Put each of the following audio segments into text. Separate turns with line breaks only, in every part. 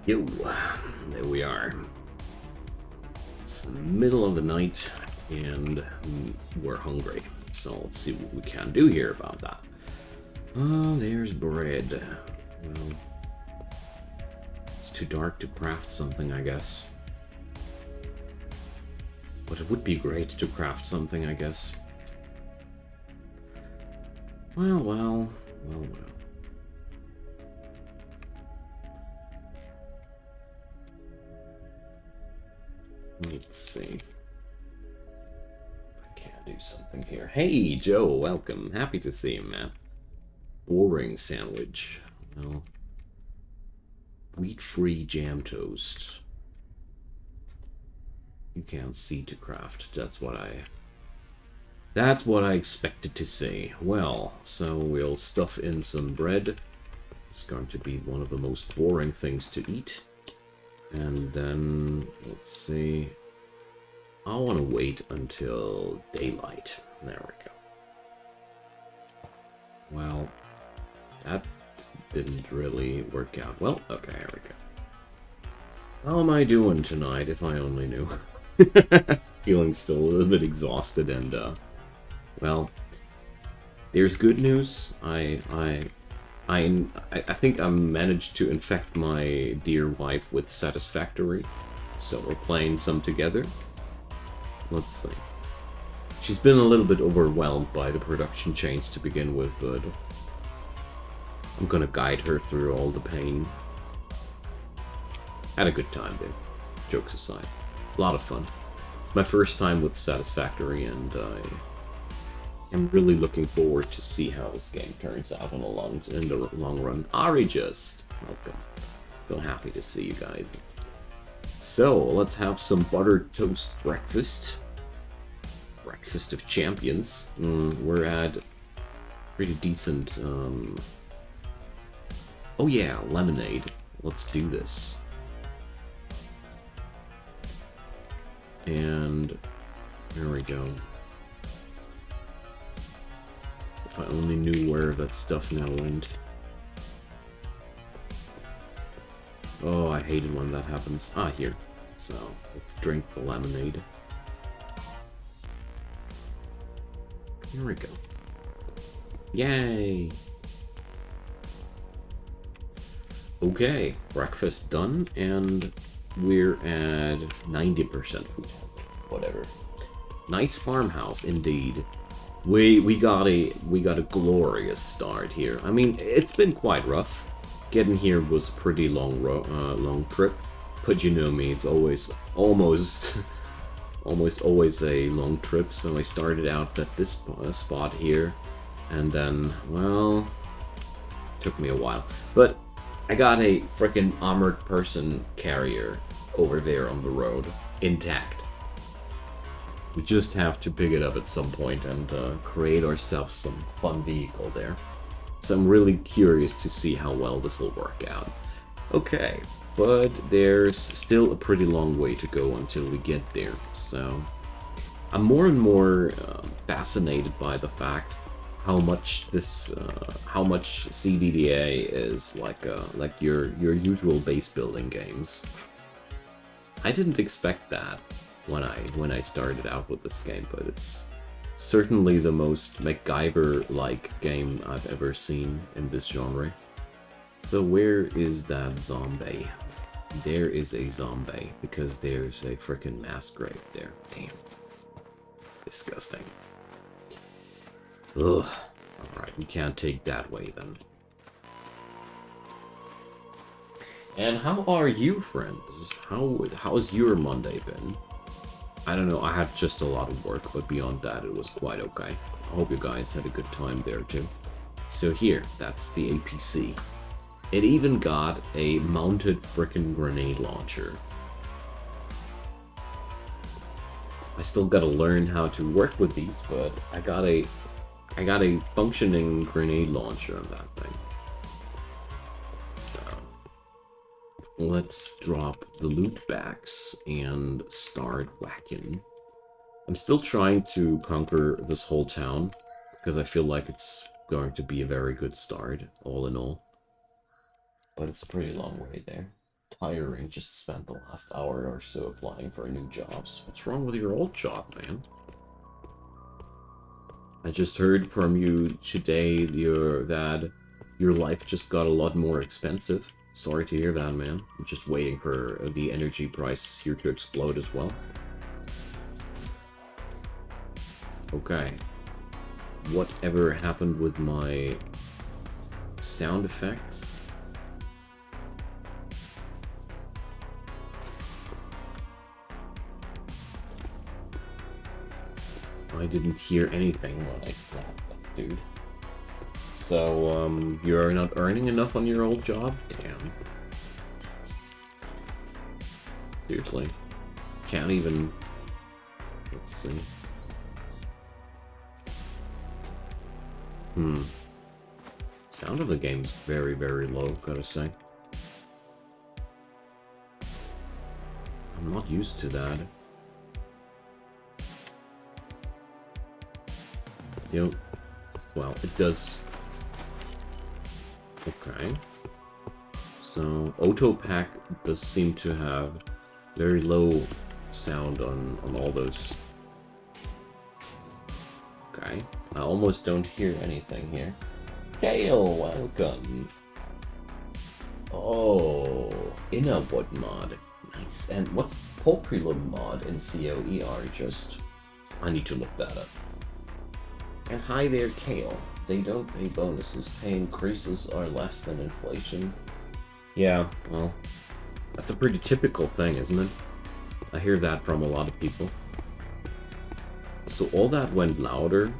Yo, there we are. It's the middle of the night and we're hungry. So let's see what we can do here about that. Oh, there's bread. Well, it's too dark to craft something, I guess. But it would be great to craft something, I guess. Well. Let's see. I can't do something here. Hey, Joe, welcome. Happy to see you, man. Boring sandwich. Well, wheat-free jam toast. You can't see to craft. That's what I expected to see. Well, so we'll stuff in some bread. It's going to be one of the most boring things to eat. And then, let's see. I want to wait until daylight. There we go. Well, that didn't really work out. Well, okay, there we go. How am I doing tonight, if I only knew? Feeling still a little bit exhausted and, well, there's good news. I think I managed to infect my dear wife with Satisfactory, so we're playing some together. Let's see. She's been a little bit overwhelmed by the production chains to begin with, but I'm gonna guide her through all the pain. Had a good time there, jokes aside. A lot of fun. It's my first time with Satisfactory, and I am really looking forward to see how this game turns out in the long run. Ari, just welcome. So happy to see you guys. So let's have some buttered toast breakfast. Breakfast of champions. We're at pretty decent. Oh yeah, lemonade. Let's do this. And there we go. If I only knew where that stuff now went. Oh, I hate it when that happens. Ah, here. So, let's drink the lemonade. Here we go. Yay! Okay, breakfast done, and we're at 90% food. Whatever. Nice farmhouse, indeed. We got a glorious start here. I mean, it's been quite rough. Getting here was a pretty long trip, but you know me, it's always almost always a long trip. So I started out at this spot here, and then, well, took me a while, but I got a freaking armored person carrier over there on the road, intact. We just have to pick it up at some point and create ourselves some fun vehicle there. So I'm really curious to see how well this will work out. Okay, but there's still a pretty long way to go until we get there. So I'm more and more fascinated by the fact how much CDDA is like your usual base building games. I didn't expect that when I started out with this game, but it's certainly the most MacGyver-like game I've ever seen in this genre. So where is that zombie? There is a zombie, because there's a frickin' mass grave there. Damn. Disgusting. Ugh. Alright, we can't take that way then. And how are you, friends? How's your Monday been? I don't know, I had just a lot of work, but beyond that, it was quite okay. I hope you guys had a good time there too. So here, that's the APC. It even got a mounted frickin' grenade launcher. I still gotta learn how to work with these, but I got a functioning grenade launcher on that thing. So let's drop the loot bags and start whacking. I'm still trying to conquer this whole town, because I feel like it's going to be a very good start, all in all. But it's a pretty long way there. tiring. Just spent the last hour or so applying for new jobs. What's wrong with your old job, man? I just heard from you today that your life just got a lot more expensive. Sorry to hear that, man. I'm just waiting for the energy prices here to explode as well. Okay. Whatever happened with my sound effects? I didn't hear anything when I slapped that dude. So, you're not earning enough on your old job? Damn. Seriously. Can't even... Let's see. Sound of the game is very, very low, gotta say. I'm not used to that. Yep. Well, it does. Okay. So, Autopack does seem to have very low sound on all those. Okay. I almost don't hear anything here. Kale, welcome. Oh, Innerwood mod. Nice. And what's Populum mod in COER? I need to look that up. And hi there, Kale. They don't pay bonuses. Pay increases are less than inflation. Yeah, well, that's a pretty typical thing, isn't it? I hear that from a lot of people. So all that went louder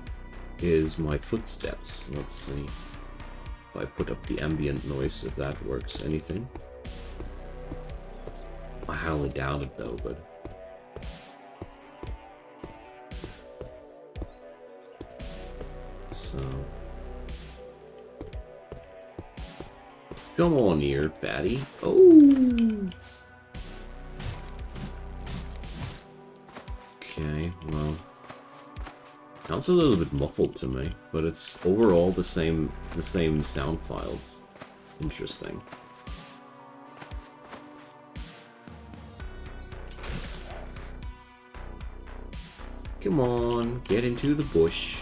is my footsteps. Let's see. If I put up the ambient noise, if that works. Anything? I highly doubt it though, but... So... Come on here, fatty. Oh! Okay, well... Sounds a little bit muffled to me, but it's overall the same sound files. Interesting. Come on, get into the bush.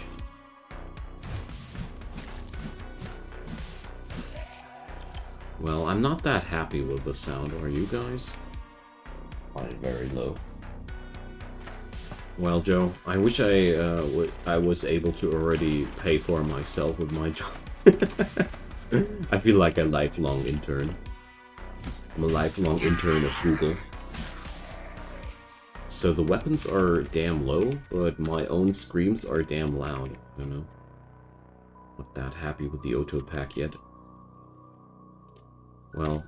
Well, I'm not that happy with the sound, are you guys? Find it very low. Well, Joe, I wish I was able to already pay for myself with my job. I feel like a lifelong intern. I'm a lifelong intern of Google. So the weapons are damn low, but my own screams are damn loud. I don't know. Not that happy with the Autopack yet. Well,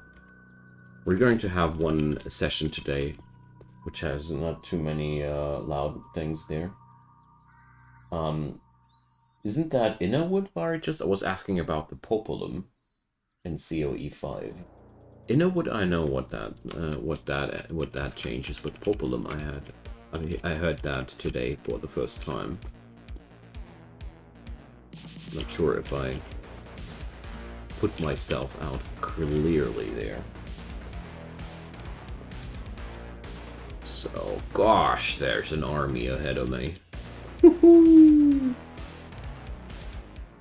we're going to have one session today, which has not too many loud things there. Isn't that Innerwood bar? I was asking about the Populum in COE5. Innerwood, I know what that changes, but Populum I heard that today for the first time. Not sure if I put myself out clearly there. So, gosh, there's an army ahead of me. Woohoo!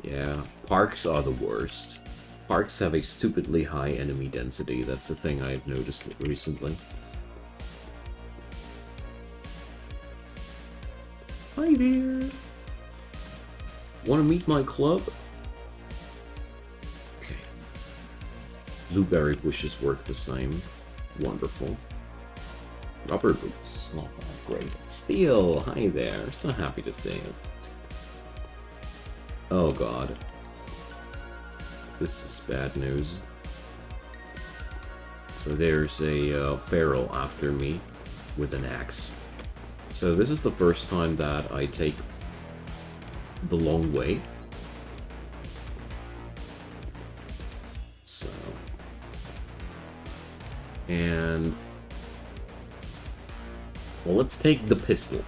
Yeah, parks are the worst. Parks have a stupidly high enemy density. That's the thing I've noticed recently. Hi there! Wanna meet my club? Okay. Blueberry bushes work the same. Wonderful. Rubber boots, not that great. Steel, hi there. So happy to see you. Oh god. This is bad news. So there's a feral after me with an axe. So this is the first time that I take the long way. So... And... Well, let's take the pistol.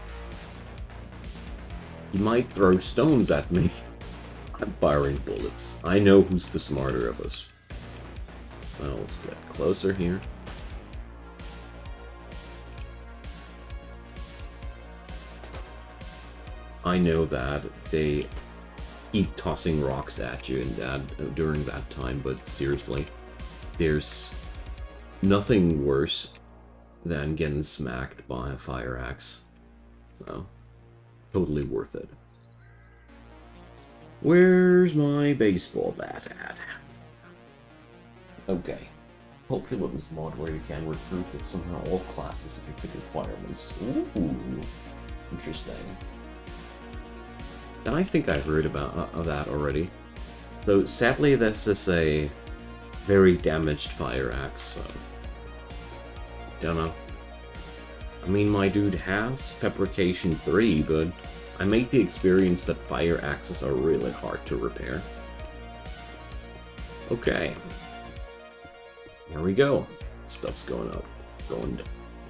He might throw stones at me. I'm firing bullets. I know who's the smarter of us. So let's get closer here. I know that they keep tossing rocks at you during that time, but seriously, there's nothing worse than getting smacked by a fire axe. So, totally worth it. Where's my baseball bat at? Okay. Populums mod where you can recruit with somehow all classes if you fit requirements. Ooh, interesting. And I think I heard about that already. Though sadly, this is a very damaged fire axe, so don't know. I mean, my dude has Fabrication 3, but I made the experience that fire axes are really hard to repair. Okay. Here we go. Stuff's going up. Going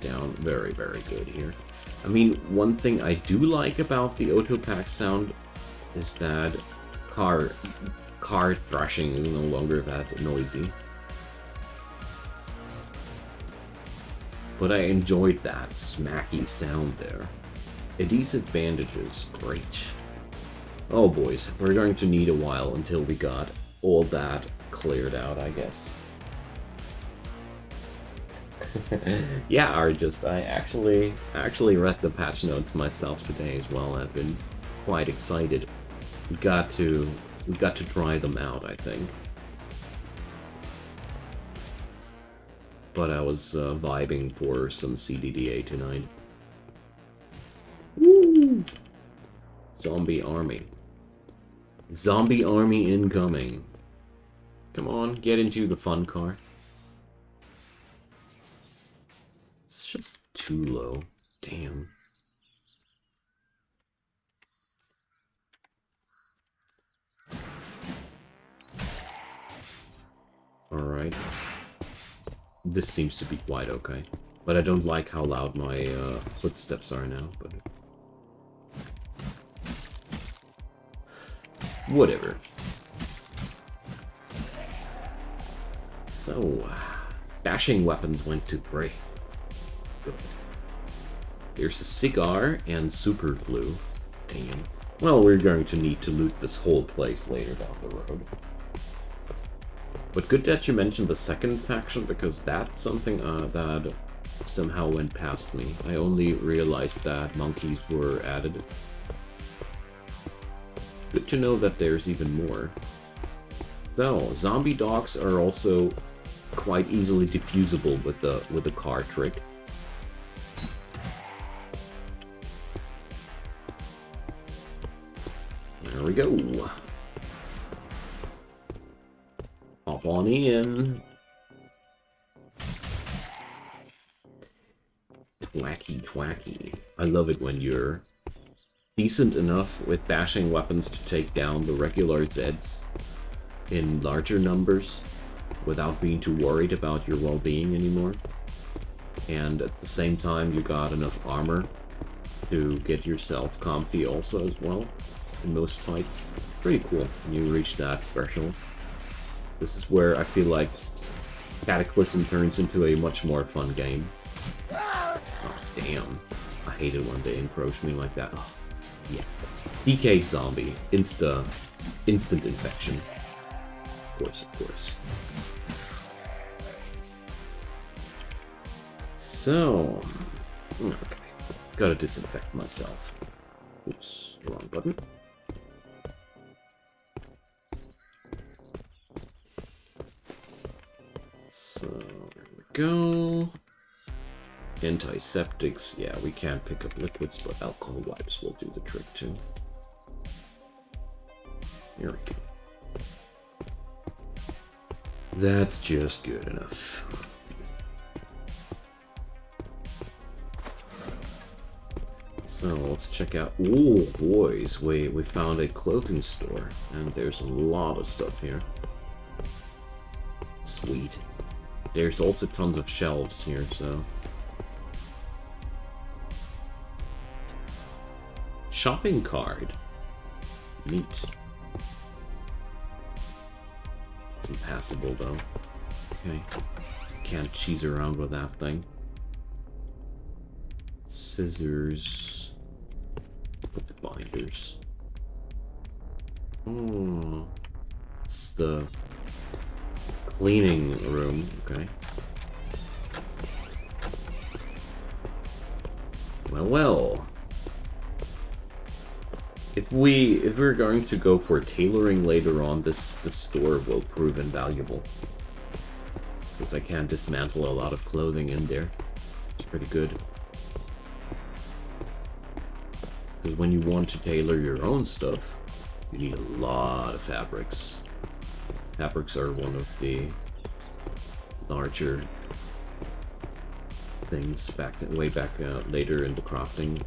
down very, very good here. I mean, one thing I do like about the Autopack sound is that car thrashing is no longer that noisy. But I enjoyed that smacky sound there. Adhesive bandages, great. Oh boys, we're going to need a while until we got all that cleared out, I guess. Yeah, I actually read the patch notes myself today as well. I've been quite excited. We got to try them out, I think. But I was vibing for some CDDA tonight. Woo! Zombie army. Zombie army incoming. Come on, get into the fun car. It's just too low. Damn. Alright. This seems to be quite okay. But I don't like how loud my footsteps are now, but whatever. So, bashing weapons went to 3. Good. There's a cigar and super glue. Damn. Well, we're going to need to loot this whole place later down the road. But good that you mentioned the second faction, because that's something that somehow went past me. I only realized that monkeys were added. Good to know that there's even more. So, zombie dogs are also quite easily diffusable with the car trick. There we go. Hop on in. Twacky. I love it when you're decent enough with bashing weapons to take down the regular Zeds in larger numbers without being too worried about your well-being anymore. And at the same time, you got enough armor to get yourself comfy also as well in most fights. Pretty cool when you reach that threshold. This is where I feel like Cataclysm turns into a much more fun game. Oh, damn. I hate it when they encroach me like that. Oh, yeah. Decayed zombie. Instant infection. Of course. So, okay. Gotta disinfect myself. Oops, wrong button. So, there we go. Antiseptics, yeah, we can't pick up liquids, but alcohol wipes will do the trick too. Here we go. That's just good enough. So let's check out. Oh boys, we found a clothing store, and there's a lot of stuff here. Sweet. There's also tons of shelves here, so. Shopping card. Neat. It's impassable though. Okay. Can't cheese around with that thing. Scissors. Put the binders. Oh, it's the cleaning room. Okay. Well. If we're going to go for tailoring later on, this store will prove invaluable. Because I can dismantle a lot of clothing in there. It's pretty good. Because when you want to tailor your own stuff, you need a lot of fabrics. Fabrics are one of the larger things way back later in the crafting.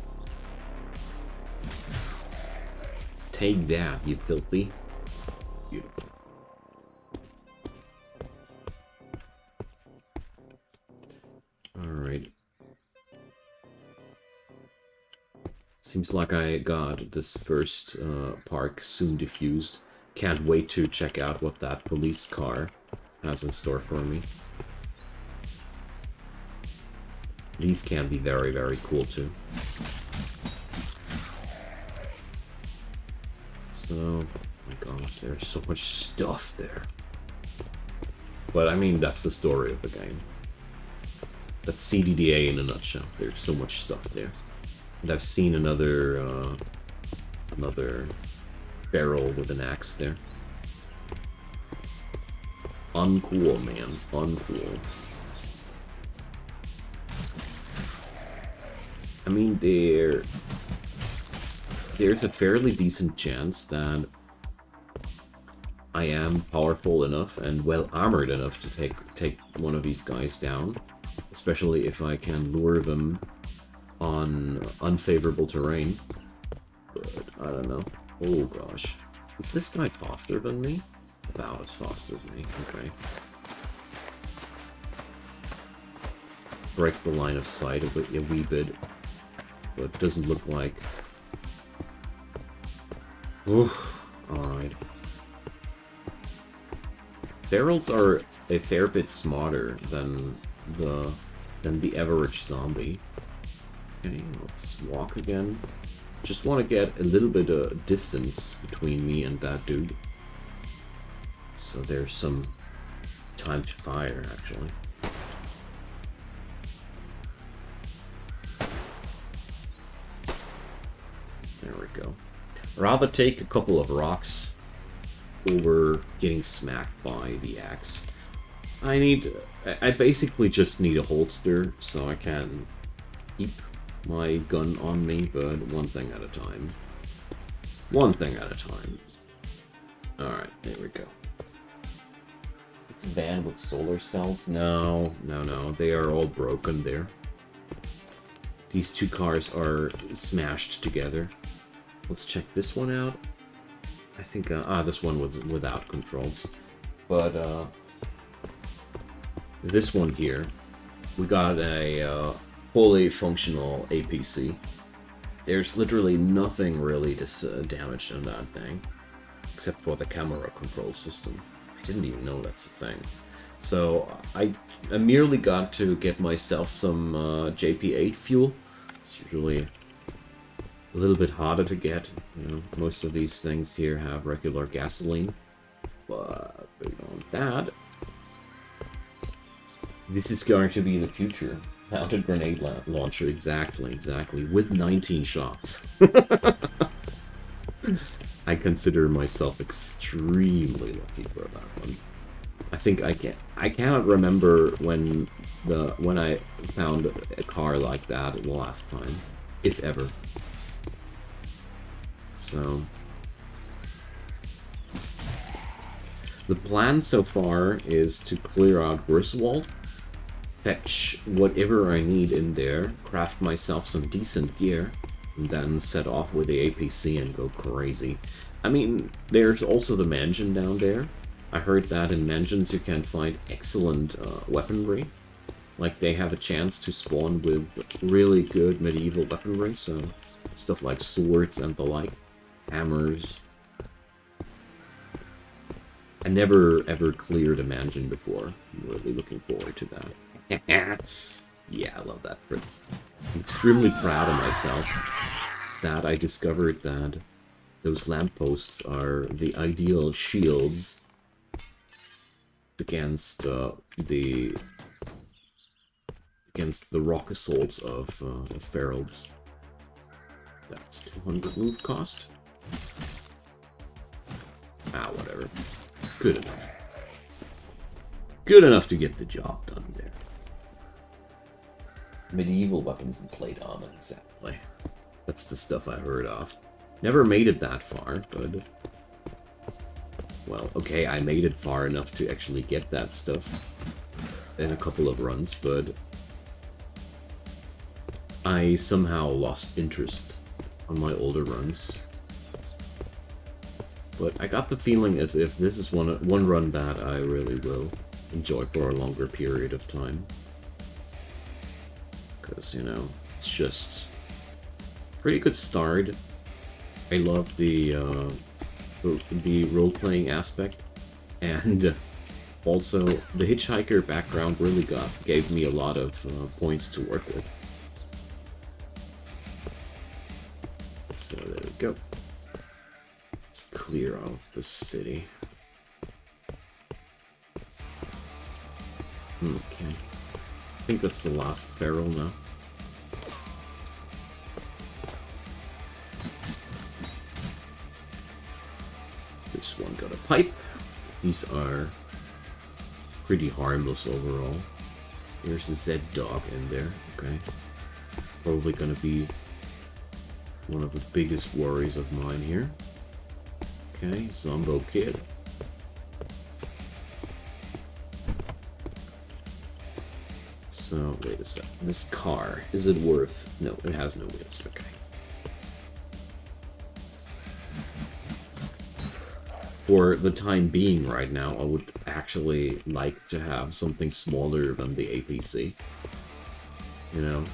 Take that, you filthy. Beautiful. Alright. Seems like I got this first park soon diffused. Can't wait to check out what that police car has in store for me. These can be very, very cool too. So, oh my gosh, there's so much stuff there. But I mean, that's the story of the game. That's CDDA in a nutshell. There's so much stuff there. And I've seen another barrel with an axe there. Uncool, man. Uncool. I mean, there's a fairly decent chance that I am powerful enough and well armored enough to take one of these guys down, especially if I can lure them on unfavorable terrain. But I don't know. Oh gosh, is this guy faster than me? About as fast as me. Okay. Break the line of sight a wee bit, but it doesn't look like. Oof. Alright. Barrels are a fair bit smarter than the average zombie. Okay, let's walk again. Just want to get a little bit of distance between me and that dude. So there's some time to fire, actually. There we go. Rather take a couple of rocks over getting smacked by the axe. I basically just need a holster so I can keep my gun on me, but one thing at a time. One thing at a time. Alright, there we go. It's a van with solar cells? No, they are all broken there. These two cars are smashed together. Let's check this one out. I think, this one was without controls. But, this one here, we got a, fully functional APC. There's literally nothing really damaged in that thing. Except for the camera control system. I didn't even know that's a thing. So, I merely got to get myself some, JP8 fuel. It's usually a little bit harder to get. You know, most of these things here have regular gasoline, but beyond that, this is going to be the future. Mounted grenade launcher, exactly, with 19 shots. I consider myself extremely lucky for that one. I think I cannot remember when I found a car like that the last time, if ever. So, the plan so far is to clear out Griswold, fetch whatever I need in there, craft myself some decent gear, and then set off with the APC and go crazy. I mean, there's also the mansion down there. I heard that in mansions you can find excellent weaponry. Like, they have a chance to spawn with really good medieval weaponry, so stuff like swords and the like. Hammers. I never ever cleared a mansion before. I'm really looking forward to that. Yeah, I love that. I'm extremely proud of myself. that, I discovered that those lampposts are the ideal shields against the rock assaults of ferals. That's 200 move cost. Ah, whatever. Good enough. Good enough to get the job done there. Medieval weapons and plate armor, exactly. That's the stuff I heard of. Never made it that far, but... Well, okay, I made it far enough to actually get that stuff in a couple of runs, but... I somehow lost interest on my older runs. But I got the feeling as if this is one run that I really will enjoy for a longer period of time. Because, you know, it's just a pretty good start. I love the role-playing aspect, and also the Hitchhiker background really gave me a lot of points to work with. So there we go. Let's clear out the city. Okay. I think that's the last feral now. This one got a pipe. These are pretty harmless overall. There's a Z dog in there. Okay. Probably gonna be one of the biggest worries of mine here. Okay, Zombo Kid. So, wait a sec. This car, is it worth... No, it has no wheels. Okay. For the time being right now, I would actually like to have something smaller than the APC. You know?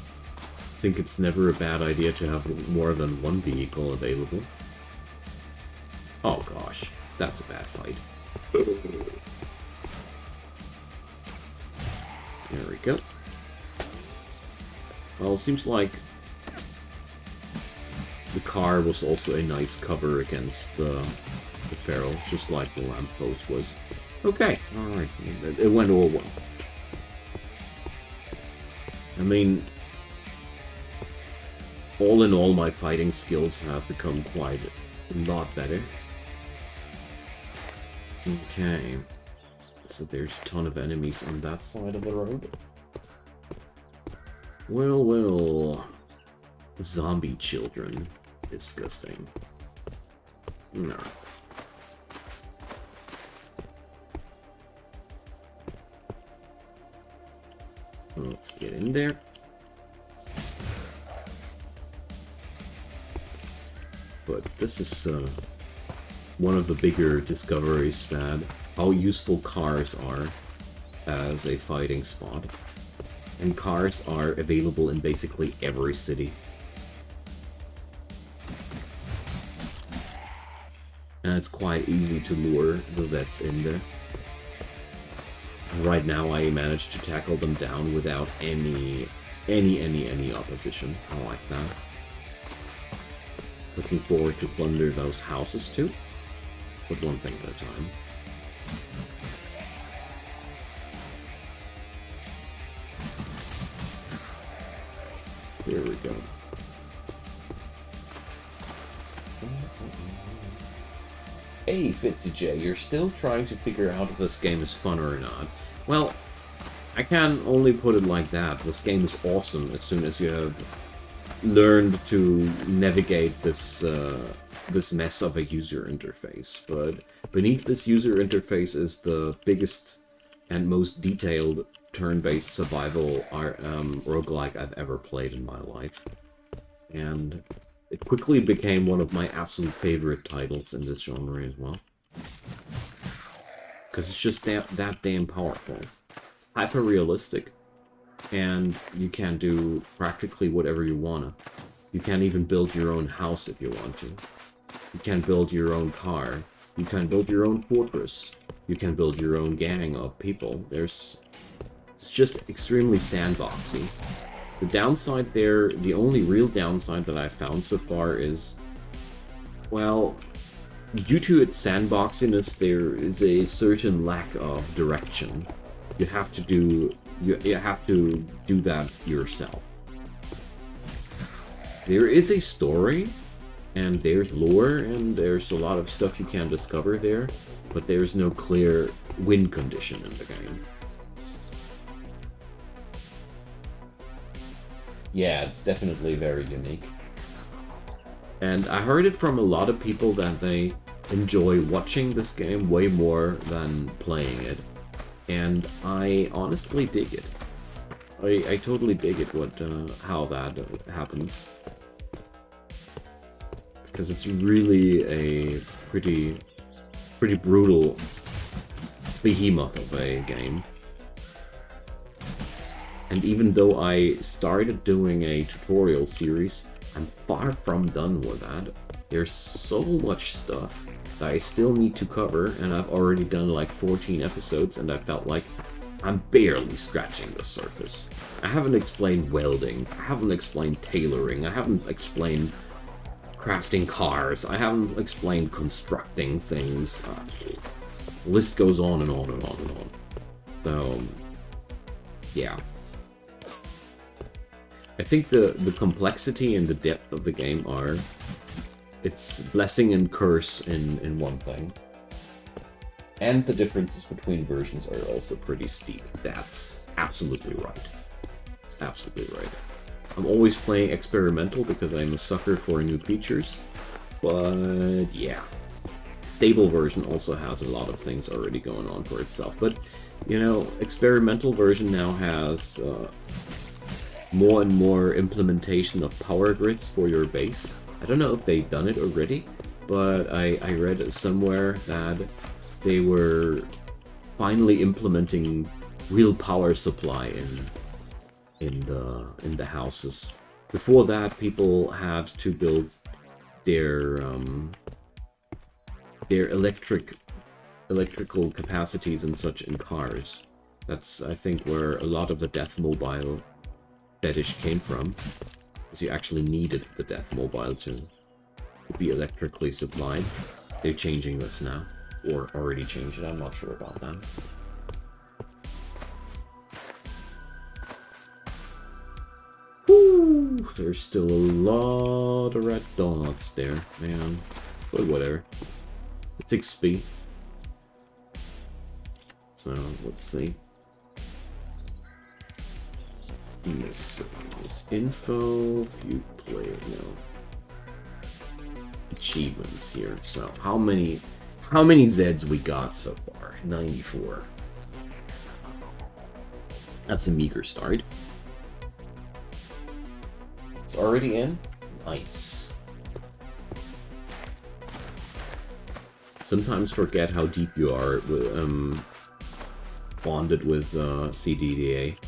I think it's never a bad idea to have more than one vehicle available. Oh gosh, that's a bad fight. There we go. Well, it seems like the car was also a nice cover against the feral, just like the lamppost was. Okay, alright, it went all well. I mean, all in all, my fighting skills have become quite a lot better. Okay. So there's a ton of enemies on that side of the road. Well, well. Zombie children. Disgusting. No. Let's get in there. But this is one of the bigger discoveries that how useful cars are as a fighting spot. And cars are available in basically every city. And it's quite easy to lure the Zets in there. And right now I managed to tackle them down without any opposition. I like that. Looking forward to plunder those houses too, but one thing at a time. There we go. Hey, Fitzy J, you're still trying to figure out if this game is fun or not. Well, I can only put it like that. This game is awesome as soon as you have learned to navigate this this mess of a user interface. But beneath this user interface is the biggest and most detailed turn-based survival roguelike I've ever played in my life. And it quickly became one of my absolute favorite titles in this genre as well. Because it's just that damn powerful. It's hyper-realistic. And you can do practically whatever you wanna. You can even build your own house if you want to. You can build your own car. You can build your own fortress. You can build your own gang of people. It's just extremely sandboxy. The downside there, the only real downside that I've found so far is, well, due to its sandboxiness, there is a certain lack of direction. You have to do that yourself. There is a story, and there's lore, and there's a lot of stuff you can discover there, but there's no clear win condition in the game. Yeah, it's definitely very unique. And I heard it from a lot of people that they enjoy watching this game way more than playing it. And I honestly dig it. I totally dig it how that happens. Because it's really a pretty brutal behemoth of a game. And even though I started doing a tutorial series, I'm far from done with that. There's so much stuff that I still need to cover, and I've already done like 14 episodes, and I felt like I'm barely scratching the surface. I haven't explained welding, I haven't explained tailoring, I haven't explained crafting cars, I haven't explained constructing things. The list goes on and on and on and on. So, yeah. I think the complexity and the depth of the game are... It's blessing and curse in one thing. And the differences between versions are also pretty steep. That's absolutely right. That's absolutely right. I'm always playing experimental because I'm a sucker for new features. But yeah. Stable version also has a lot of things already going on for itself. But, you know, experimental version now has more and more implementation of power grids for your base. I don't know if they've done it already, but I read somewhere that they were finally implementing real power supply in the houses. Before that, people had to build their electrical capacities and such in cars. That's, I think, where a lot of the Death Mobile fetish came from. Because you actually needed the Death Mobile to be electrically supplied. They're changing this now. Or already changed it, I'm not sure about that. Woo! There's still a lot of red dots there, man. But whatever. It's XP. So, let's see. This info, view player, no. Achievements here. So how many Zeds we got so far? 94. That's a meager start. It's already in? Nice. Sometimes forget how deep you are bonded with CDDA.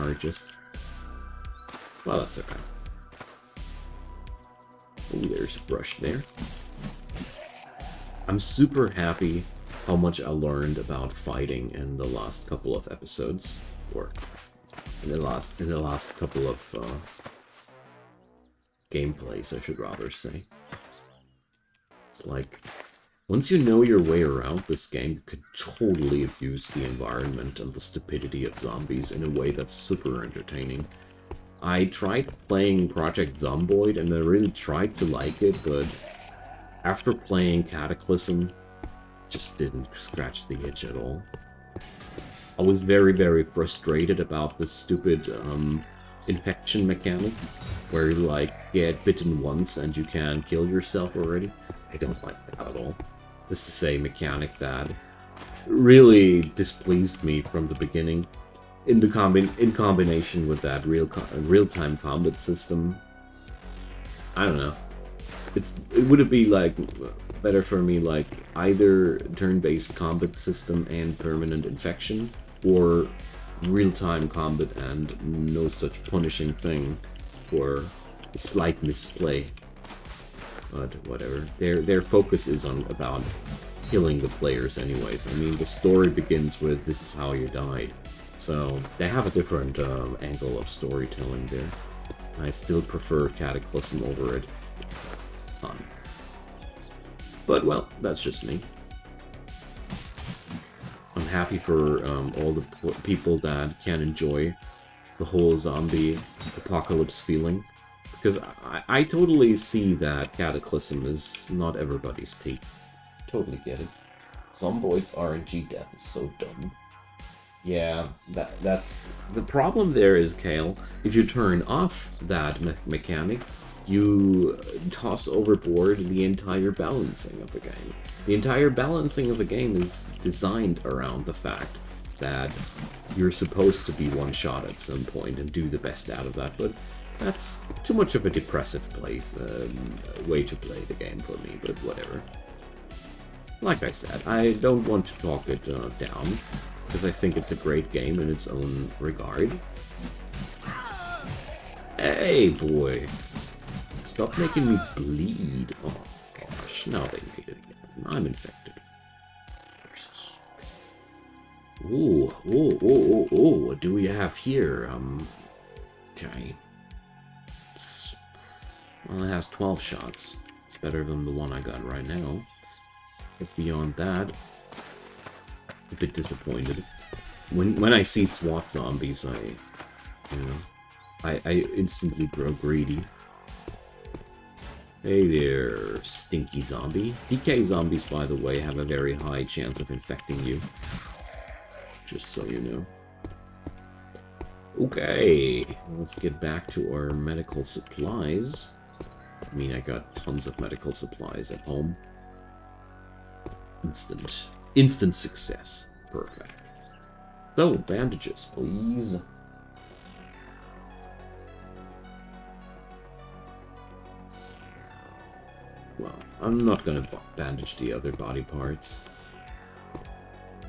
Or just... Well, that's okay. Oh, there's a brush there. I'm super happy how much I learned about fighting in the last couple of episodes, or in the last couple of gameplays, I should rather say. It's like, once you know your way around this game, you could totally abuse the environment and the stupidity of zombies in a way that's super entertaining. I tried playing Project Zomboid and I really tried to like it, but after playing Cataclysm, just didn't scratch the itch at all. I was very, very frustrated about this stupid infection mechanic, where you like get bitten once and you can kill yourself already. I don't like that at all. This is a mechanic that really displeased me from the beginning. In combination with that real-time combat system, I don't know. It would be like better for me like either turn-based combat system and permanent infection, or real-time combat and no such punishing thing for a slight misplay. But whatever. Their focus is on about killing the players anyways. I mean, the story begins with this is how you died. So they have a different angle of storytelling there. I still prefer Cataclysm over it. But, well, that's just me. I'm happy for all the people that can enjoy the whole zombie apocalypse feeling. Because I totally see that Cataclysm is not everybody's tea. Totally get it. Zomboid's RNG death is so dumb. Yeah, that's... The problem there is, Kale, if you turn off that mechanic, you toss overboard the entire balancing of the game. The entire balancing of the game is designed around the fact that you're supposed to be one-shot at some point and do the best out of that, but that's too much of a depressive way to play the game for me, but whatever. Like I said, I don't want to talk it down, because I think it's a great game in its own regard. Hey, boy! Stop making me bleed. Oh, gosh, now they made it again. I'm infected. Jesus. Ooh, what do we have here? Okay. Well, it has 12 shots. It's better than the one I got right now. But beyond that, a bit disappointed. When I see SWAT zombies, I instantly grow greedy. Hey there, stinky zombie. DK zombies, by the way, have a very high chance of infecting you. Just so you know. Okay, let's get back to our medical supplies. I mean, I got tons of medical supplies at home. Instant success. Perfect. So, bandages, please. Well, I'm not gonna bandage the other body parts.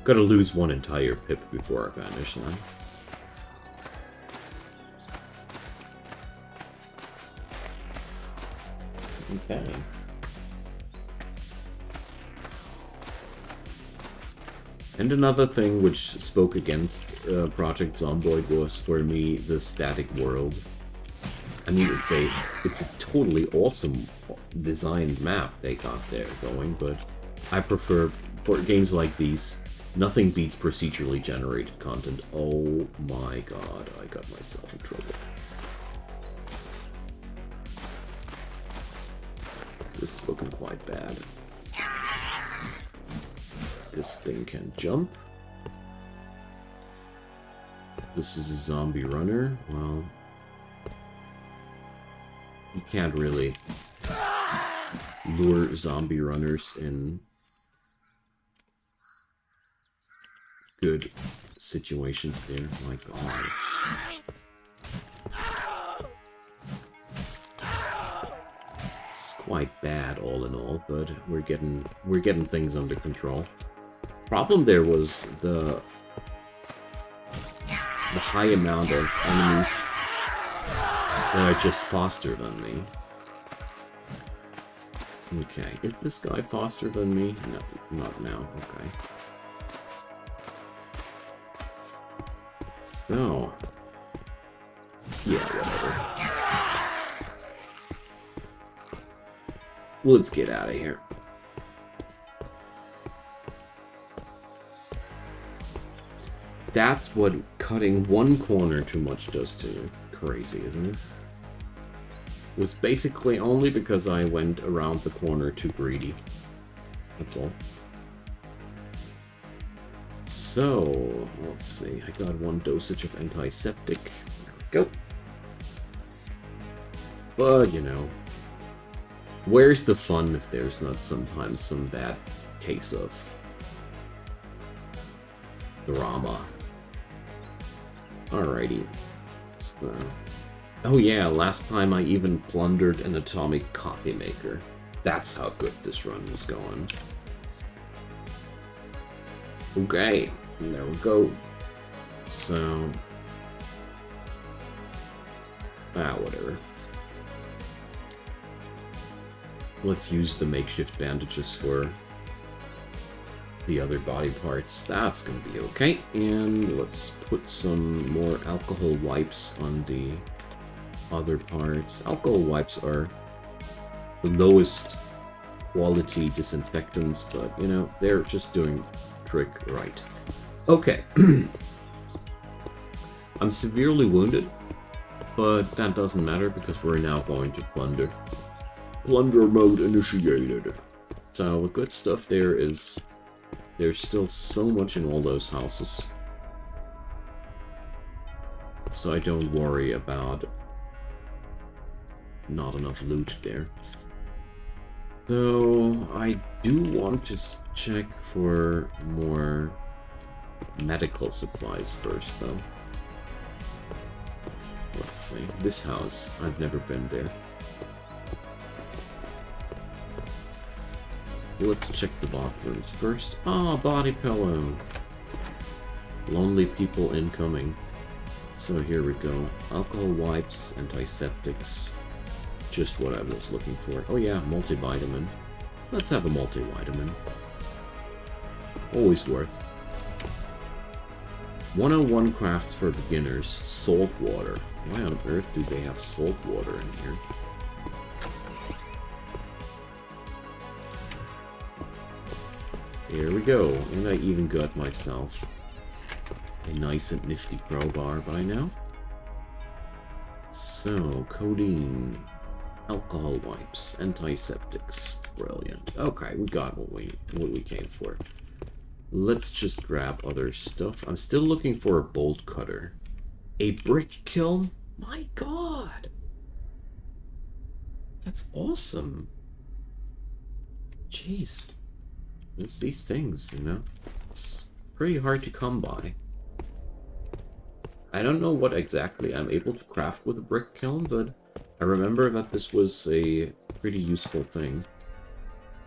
Gotta lose one entire pip before I bandage them. Okay. And another thing which spoke against Project Zomboid was, for me, the static world. I mean, it's a totally awesome designed map they got there going, but I prefer, for games like these, nothing beats procedurally generated content. Oh my god, I got myself in trouble. This is looking quite bad. This thing can jump. This is a zombie runner. Well, you can't really lure zombie runners in good situations there. My god. It's quite bad all in all, but we're getting things under control. Problem there was the high amount of enemies that are just faster than me. Okay, is this guy faster than me? No, not now. Okay. So, yeah, whatever. Let's get out of here. That's what cutting one corner too much does to you. Crazy, isn't it? It was basically only because I went around the corner too greedy. That's all. So, let's see. I got one dosage of antiseptic. There we go. But, you know, where's the fun if there's not sometimes some bad case of drama? Alrighty. So, oh yeah, last time I even plundered an atomic coffee maker. That's how good this run is going. Okay, there we go. So... whatever. Let's use the makeshift bandages for the other body parts. That's gonna be okay. And let's put some more alcohol wipes on the other parts. Alcohol wipes are the lowest quality disinfectants, but you know, they're just doing trick right. Okay. I'm severely wounded, but that doesn't matter because we're now going to plunder. Plunder mode initiated. So the good stuff there is there's still so much in all those houses. So I don't worry about not enough loot there. So I do want to check for more medical supplies first, though. Let's see. This house, I've never been there. Let's check the bathrooms first. Ah, body pillow. Lonely people incoming. So here we go. Alcohol wipes, antiseptics. Just what I was looking for. Oh yeah, multivitamin. Let's have a multivitamin. Always worth. 101 crafts for beginners. Salt water. Why on earth do they have salt water in here? Here we go. And I even got myself a nice and nifty crowbar by now. So, codeine, alcohol wipes, antiseptics. Brilliant. Okay, we got what we came for. Let's just grab other stuff. I'm still looking for a bolt cutter. A brick kiln? My god! That's awesome. Jeez. It's these things, you know? It's pretty hard to come by. I don't know what exactly I'm able to craft with a brick kiln, but I remember that this was a pretty useful thing.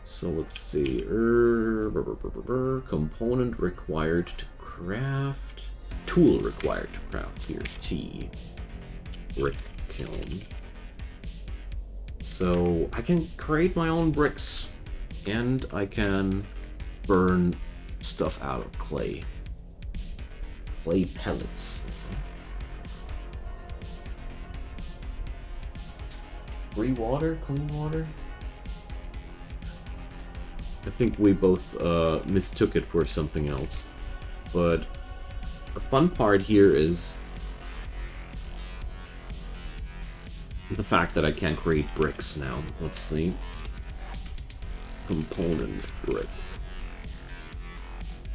So let's see. Component required to craft. Tool required to craft. Here, T. Brick kiln. So I can create my own bricks. And I can burn stuff out of clay. Clay pellets. Free water? Clean water? I think we both mistook it for something else. But the fun part here is the fact that I can create bricks now. Let's see. Component brick.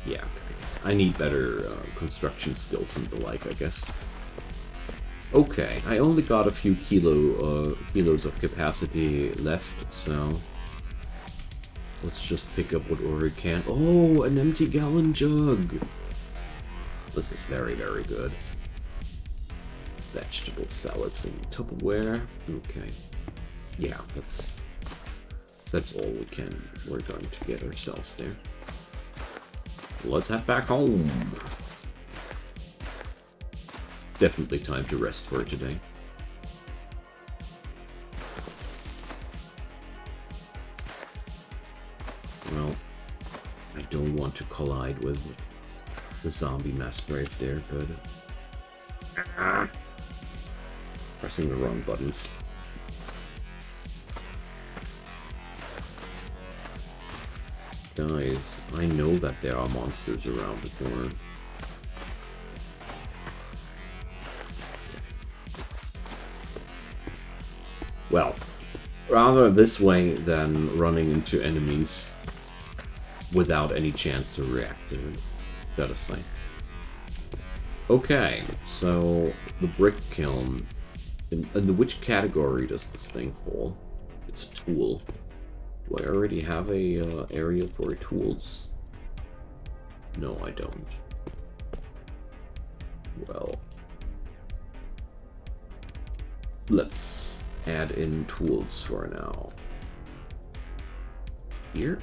Yeah, okay. I need better construction skills and the like, I guess. Okay, I only got a few kilos of capacity left, so let's just pick up whatever we can. Oh, an empty gallon jug. This is very, very good. Vegetable salads in Tupperware. Okay. Yeah, that's all we're going to get ourselves there. Let's head back home. Definitely time to rest for today. Well, I don't want to collide with the zombie mass grave there, but pressing the wrong buttons. Guys, I know that there are monsters around the corner. Well, rather this way than running into enemies without any chance to react to it, gotta say. Okay, so the brick kiln. In which category does this thing fall? It's a tool. Do I already have a area for tools? No, I don't. Well, let's add in tools for now. Here.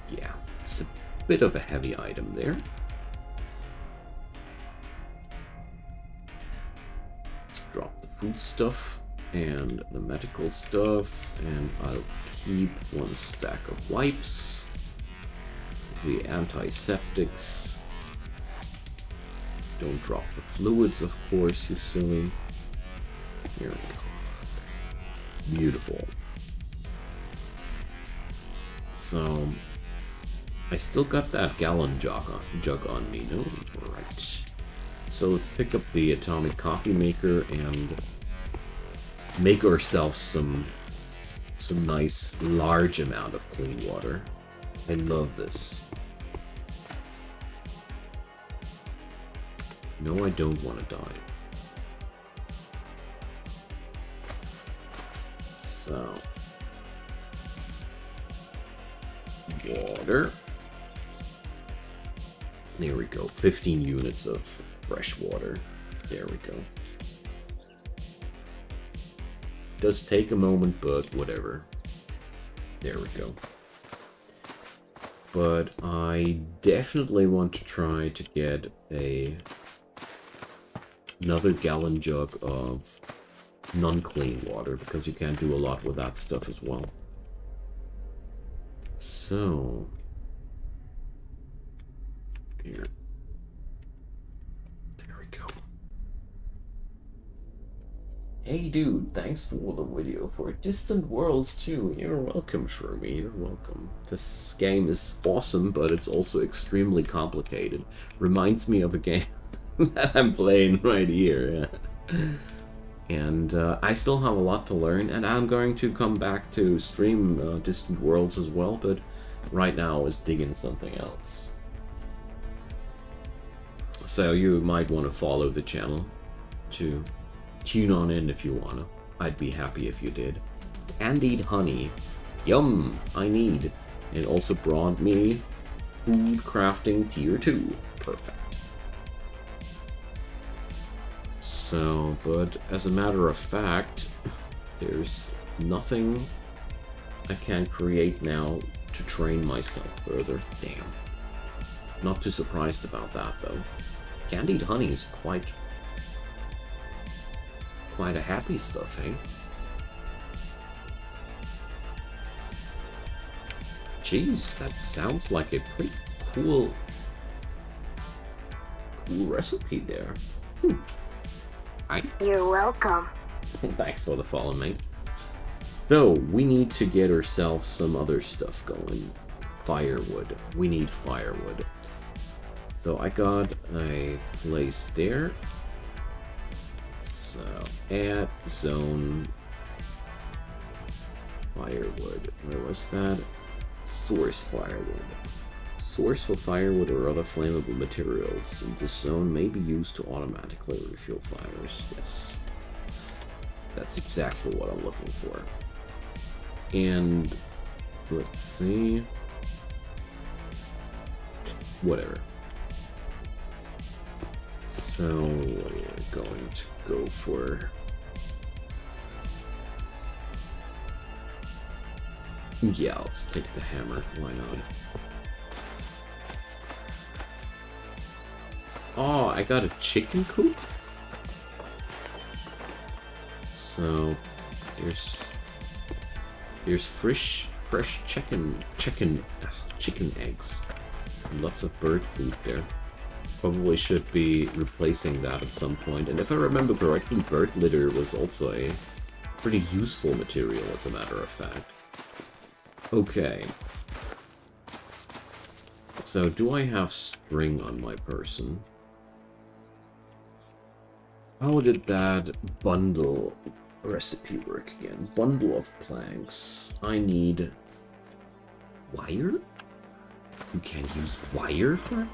Yeah, it's a bit of a heavy item there. Drop the food stuff And the medical stuff, and I'll keep 1 stack of wipes. The antiseptics. Don't drop the fluids, of course, you silly. Here we go. Beautiful. So, I still got that gallon jug on me, no? Alright. So let's pick up the atomic coffee maker and make ourselves some nice large amount of clean water. I love this. No, I don't want to die. So, water. There we go. 15 units of fresh water. There we go. Does take a moment, but whatever. There we go. But I definitely want to try to get another gallon jug of non-clean water, because you can't do a lot with that stuff as well. So, here. There we go. Hey dude, thanks for the video for Distant Worlds 2. You're welcome, Shermie, you're welcome. This game is awesome, but it's also extremely complicated. Reminds me of a game that I'm playing right here, yeah. And I still have a lot to learn, and I'm going to come back to stream Distant Worlds as well, but right now I was digging something else. So you might want to follow the channel to tune on in if you wanna. I'd be happy if you did. Candied honey. Yum, I need. It also brought me food crafting tier 2. Perfect. So, but as a matter of fact, there's nothing I can create now to train myself further. Damn. Not too surprised about that though. Candied honey is quite a happy stuff, hey? Jeez, that sounds like a pretty cool recipe there.
You're welcome.
Thanks for the follow, mate. So, we need to get ourselves some other stuff going. Firewood. We need firewood. So, I got a place there. So, add zone firewood. Where was that? Source firewood. Source for firewood or other flammable materials in this zone may be used to automatically refuel fires. Yes. That's exactly what I'm looking for. And let's see. Whatever. So we're going to go for yeah, let's take the hammer. Why not? Oh, I got a chicken coop. So there's fresh chicken eggs. Lots of bird food there. Probably should be replacing that at some point. And if I remember correctly, bird litter was also a pretty useful material, as a matter of fact. Okay. So, do I have string on my person? How did that bundle recipe work again? Bundle of planks. I need wire? You can't use wire for?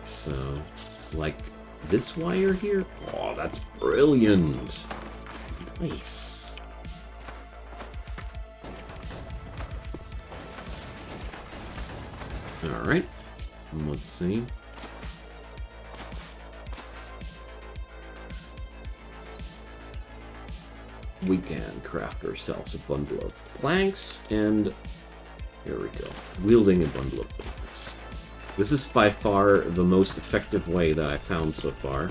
So, like this wire here? Oh, that's brilliant. Nice. Alright. Let's see. We can craft ourselves a bundle of planks, and here we go. Wielding a bundle of planks. This is by far the most effective way that I found so far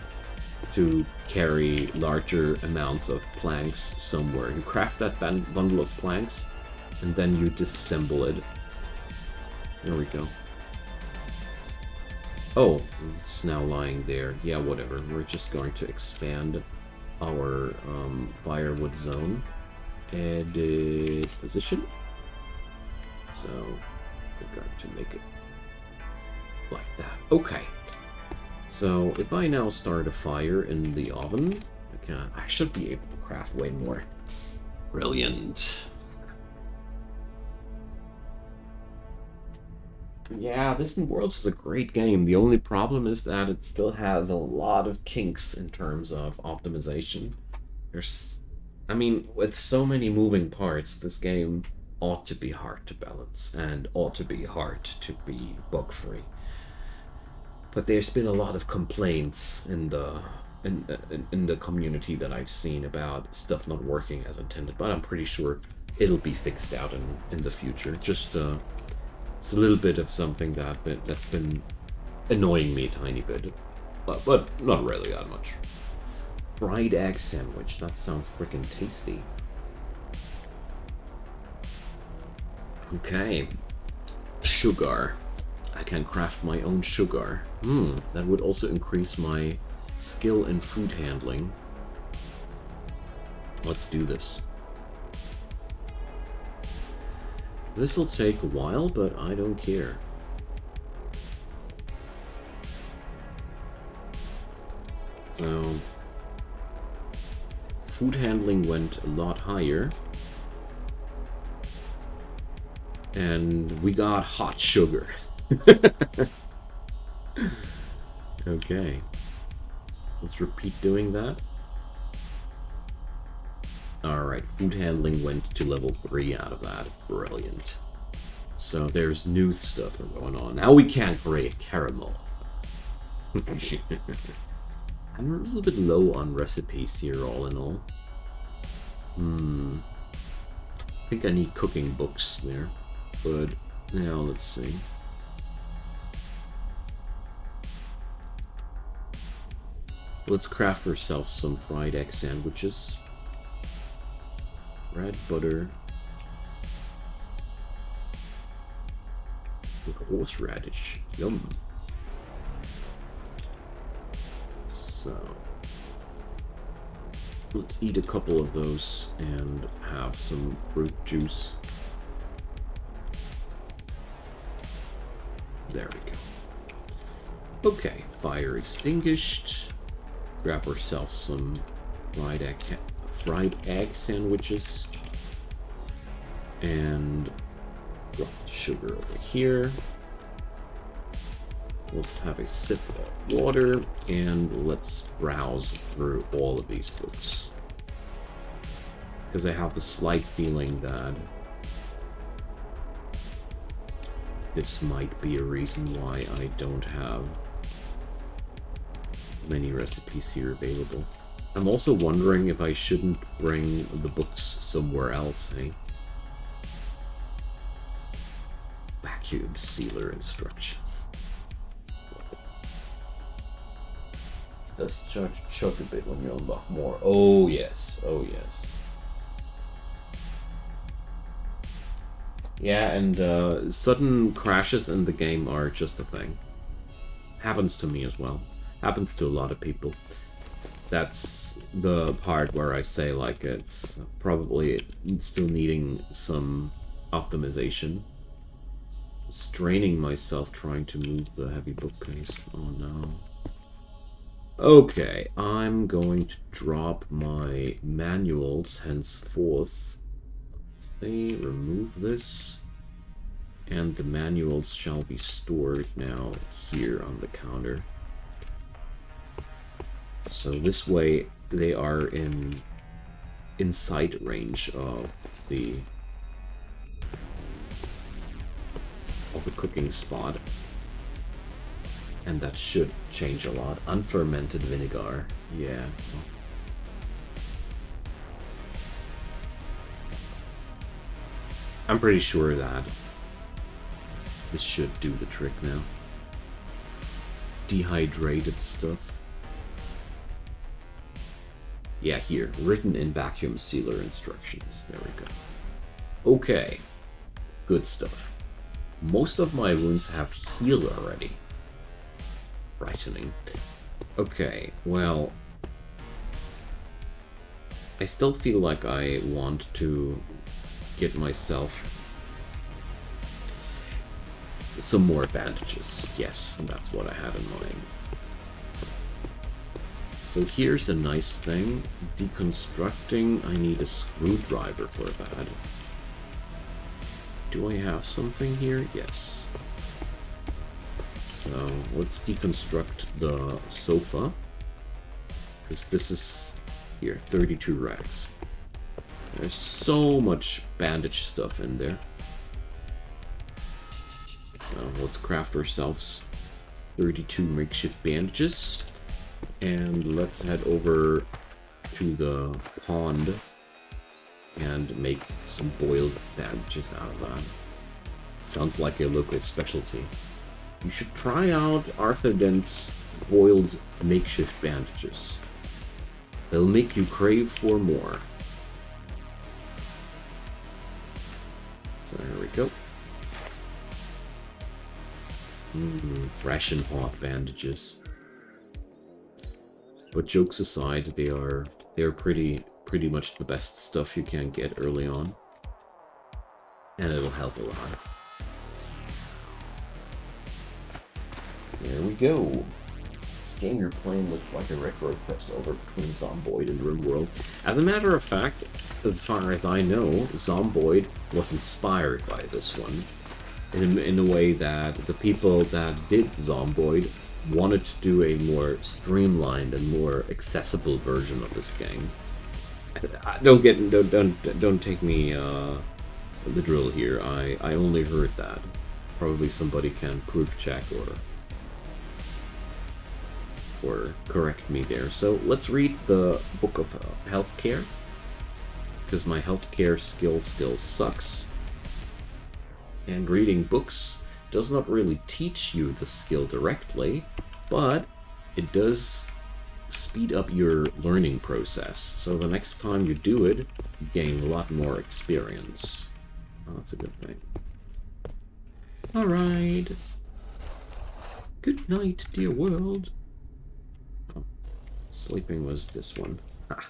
to carry larger amounts of planks somewhere. You craft that bundle of planks, and then you disassemble it. There we go. Oh, it's now lying there. Yeah, whatever. We're just going to expand our firewood zone. Edit position. So we're going to make it like that. Okay. So if I now start a fire in the oven, I should be able to craft way more. Brilliant. Yeah, Distant Worlds is a great game. The only problem is that it still has a lot of kinks in terms of optimization. I mean, with so many moving parts, this game ought to be hard to balance and ought to be hard to be bug-free. But there's been a lot of complaints in the community that I've seen about stuff not working as intended. But I'm pretty sure it'll be fixed out in the future. Just it's a little bit of something that's been annoying me a tiny bit, but not really that much. Fried egg sandwich. That sounds freaking tasty. Okay. Sugar. I can craft my own sugar. That would also increase my skill in food handling. Let's do this. This'll take a while, but I don't care. So, food handling went a lot higher. And we got hot sugar. Okay. Let's repeat doing that. Alright, food handling went to level 3 out of that. Brilliant. So there's new stuff going on. Now we can create caramel. I'm a little bit low on recipes here, all in all. I think I need cooking books there. But now let's see. Let's craft ourselves some fried egg sandwiches. Bread, butter, with horseradish. Yum. So let's eat a couple of those and have some fruit juice. There we go. Okay, fire extinguished. Grab ourselves some fried egg sandwiches. And drop the sugar over here. Let's have a sip of water and let's browse through all of these books. Because I have the slight feeling that this might be a reason why I don't have many recipes here available. I'm also wondering if I shouldn't bring the books somewhere else, eh? Vacuum sealer instructions. It does chug a bit when you unlock more. Oh yes, oh yes. Yeah, and sudden crashes in the game are just a thing. Happens to me as well. Happens to a lot of people. That's the part where I say, like, it's probably still needing some optimization. Straining myself trying to move the heavy bookcase. Oh no. Okay, I'm going to drop my manuals henceforth. Let's see, remove this. And the manuals shall be stored now here on the counter. So this way they are in sight range of the cooking spot. And that should change a lot. Unfermented vinegar. Yeah. I'm pretty sure that this should do the trick now. dehydrated stuff. Yeah, here. Written in vacuum sealer instructions. There we go. Okay. Good stuff. Most of my wounds have healed already. Frightening. Okay, well... I still feel like I want to get myself some more bandages. Yes, that's what I had in mind. So here's a nice thing. Deconstructing, I need a screwdriver for that. Do I have something here? Yes. So let's deconstruct the sofa. Because this is, here, 32 racks. There's so much bandage stuff in there. So let's craft ourselves 32 makeshift bandages. And let's head over to the pond and make some boiled bandages out of that. Sounds like a local specialty. You should try out Arthur Dent's boiled makeshift bandages. They'll make you crave for more. So there we go. Fresh and hot bandages. But jokes aside, they're pretty much the best stuff you can get early on. And it'll help a lot. There we go. This game you're playing looks like a retro crossover between Zomboid and RimWorld. As a matter of fact, as far as I know, Zomboid was inspired by this one. In the way that the people that did Zomboid wanted to do a more streamlined and more accessible version of this game. Don't take me literal here. I only heard that. Probably somebody can proof check or correct me there. So let's read the book of healthcare, because my healthcare skill still sucks. And reading books does not really teach you the skill directly, but it does speed up your learning process. So the next time you do it, you gain a lot more experience. Oh, that's a good thing. Alright. Good night, dear world. Oh, sleeping was this one. Ha.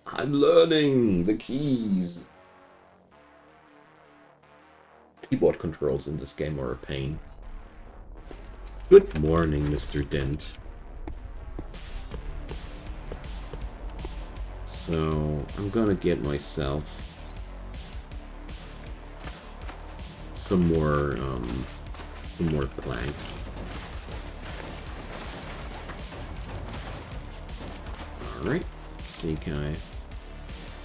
I'm learning the keys. Keyboard controls in this game are a pain. Good morning, Mr. Dent. So, I'm gonna get myself some more planks. Alright, let's see, can I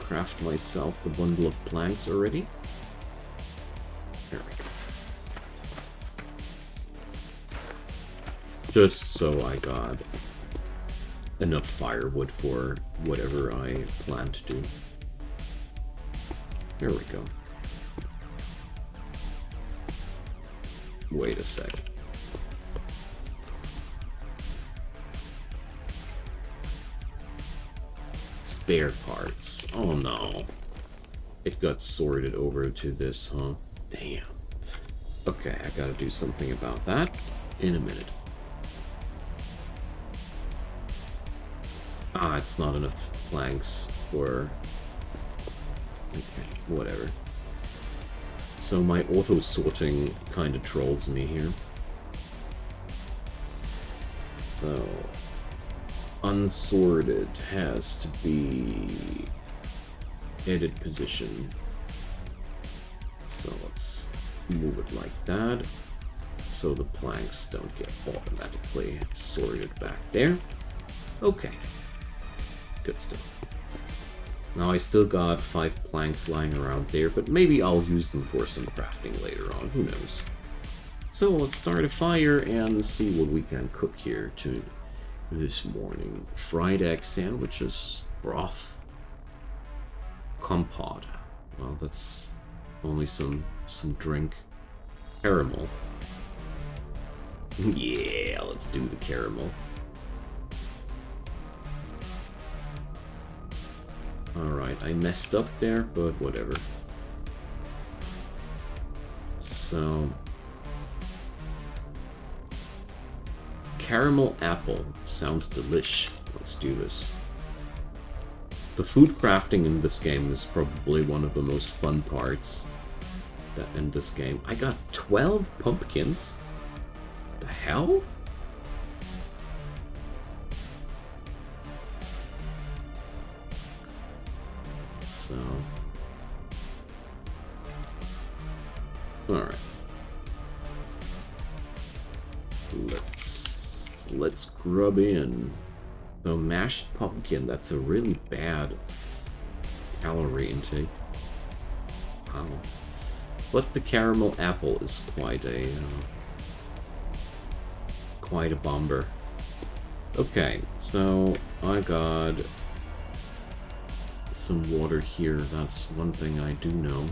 craft myself the bundle of planks already? There we go. Just so I got enough firewood for whatever I plan to do. There we go. Wait a sec. Spare parts. Oh no. It got sorted over to this, huh? Damn. Okay, I gotta do something about that in a minute. Ah, it's not enough planks for... Okay, whatever. So my auto-sorting kind of trolls me here. So... unsorted has to be... edit position. So let's move it like that, so the planks don't get automatically sorted back there. Okay. Good stuff. Now I still got 5 planks lying around there, but maybe I'll use them for some crafting later on, who knows. So let's start a fire and see what we can cook here to this morning. Fried egg sandwiches, broth, compote. Well, that's only some drink. Caramel. Yeah, let's do the caramel. Alright, I messed up there, but whatever. So... caramel apple sounds delish. Let's do this. The food crafting in this game is probably one of the most fun parts in this game. I got 12 pumpkins? The hell? So... alright. Let's grub in. So mashed pumpkin, that's a really bad calorie intake. Wow. But the caramel apple is quite a bomber. Okay, so I got some water here. That's one thing I do know.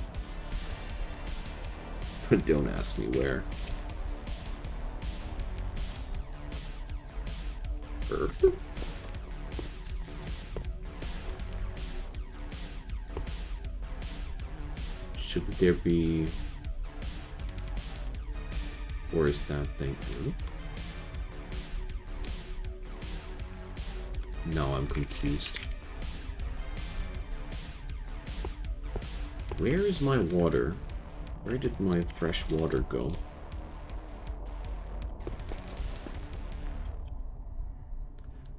Don't ask me where. Perfect. Should there be... or is that thing blue? No, I'm confused. Where is my water? Where did my fresh water go?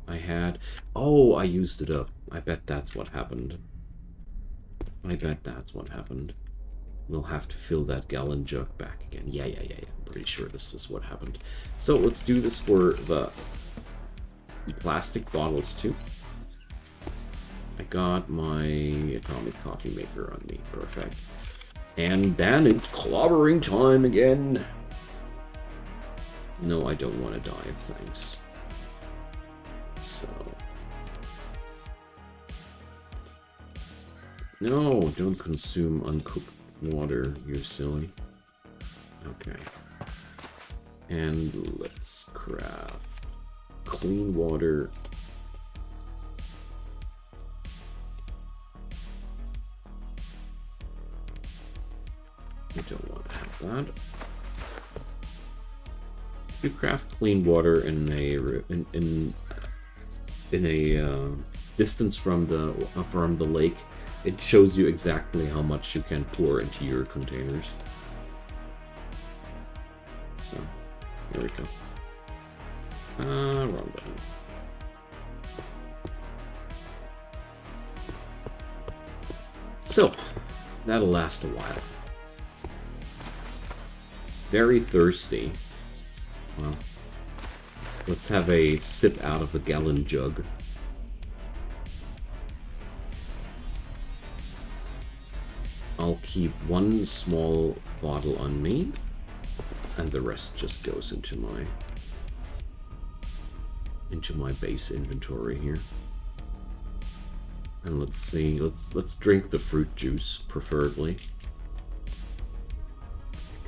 I had... oh, I used it up. I bet that's what happened. I bet that's what happened. We'll have to fill that gallon jug back again. Yeah. I'm pretty sure this is what happened. So let's do this for the plastic bottles too. I got my atomic coffee maker on me. Perfect. And then it's clobbering time again. No, I don't want to die of things. So... no, don't consume uncooked water, you're silly. Okay. And let's craft clean water. I don't want to have that. You craft clean water in a distance from the lake. It shows you exactly how much you can pour into your containers. So, here we go. Wrong button. So, that'll last a while. Very thirsty. Well, let's have a sip out of the gallon jug. I'll keep one small bottle on me, and the rest just goes into my base inventory here. And let's see, let's drink the fruit juice, preferably.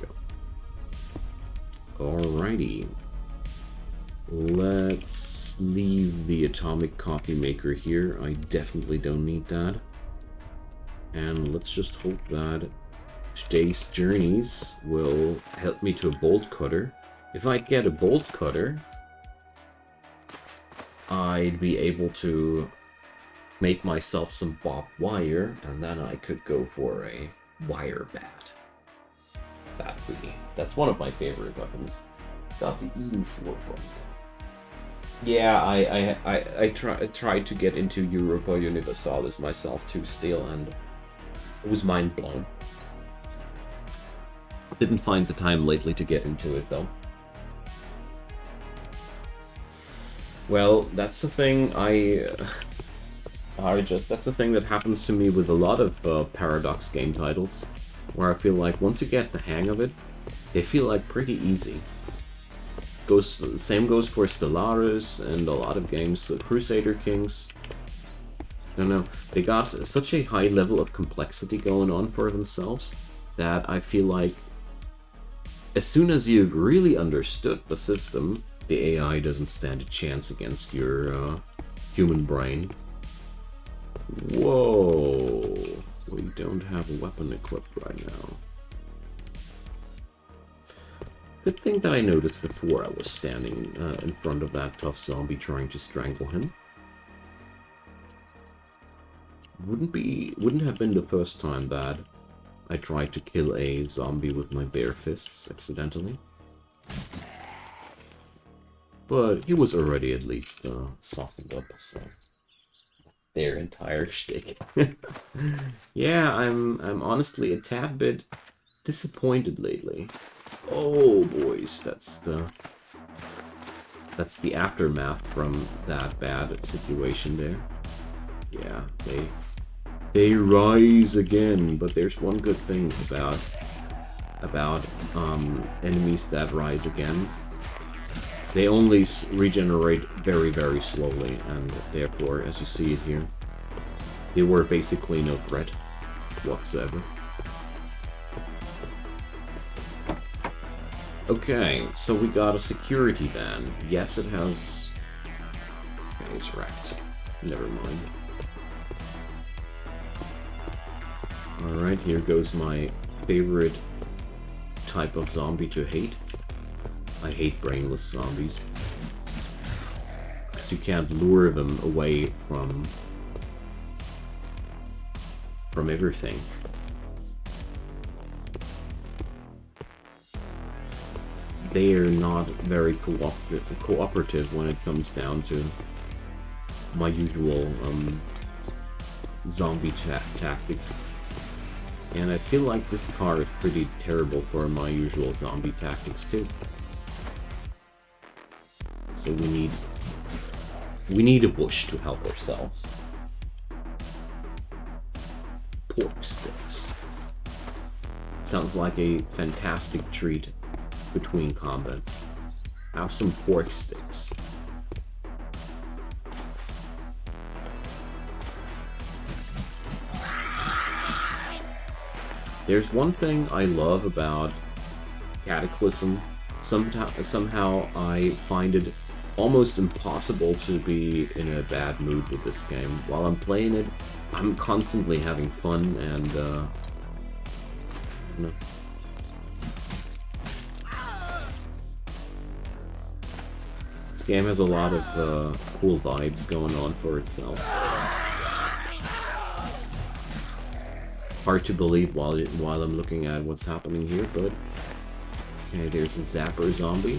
Go. Alrighty. Let's leave the atomic coffee maker here. I definitely don't need that. And let's just hope that today's journeys will help me to a bolt cutter. If I get a bolt cutter, I'd be able to make myself some barbed wire, and then I could go for a wire bat. That's one of my favorite weapons. Got the EU4 button. Yeah, I tried to get into Europa Universalis myself too still, and it was mind blown. Didn't find the time lately to get into it though. Well, that's the thing that's the thing that happens to me with a lot of Paradox game titles, where I feel like once you get the hang of it, they feel like pretty easy. Same goes for Stellaris and a lot of games, Crusader Kings. I don't know, they got such a high level of complexity going on for themselves that I feel like As soon as you've really understood the system, the AI doesn't stand a chance against your human brain. Whoa, we don't have a weapon equipped right now. Good thing that I noticed before I was standing in front of that tough zombie trying to strangle him. Wouldn't have been the first time that I tried to kill a zombie with my bare fists accidentally. But he was already at least softened up, so their entire shtick. Yeah, I'm honestly a tad bit disappointed lately. Oh boys, that's the aftermath from that bad situation there. Yeah, they rise again, but there's one good thing about enemies that rise again. They only regenerate very, very slowly, and therefore, as you see it here, they were basically no threat whatsoever. Okay, so we got a security van. Yes, it has... Okay, it's wrecked. Never mind. Alright, here goes my favorite type of zombie to hate. I hate brainless zombies. Because you can't lure them away from everything. They are not very cooperative when it comes down to my usual zombie tactics. And I feel like this car is pretty terrible for my usual zombie tactics too. So we need a bush to help ourselves. Pork sticks. Sounds like a fantastic treat between combats. Have some pork sticks. There's one thing I love about Cataclysm. Somehow I find it almost impossible to be in a bad mood with this game. While I'm playing it, I'm constantly having fun and, you know. This game has a lot of cool vibes going on for itself. Hard to believe while I'm looking at what's happening here, but okay, there's a zapper zombie.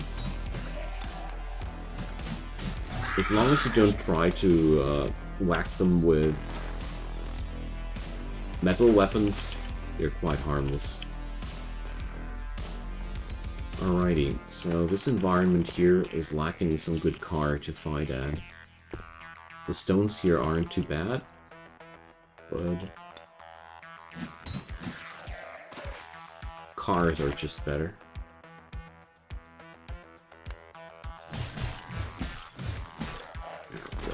As long as you don't try to whack them with metal weapons, they're quite harmless. Alrighty, so this environment here is lacking some good car to fight at. The stones here aren't too bad, but cars are just better. There we go.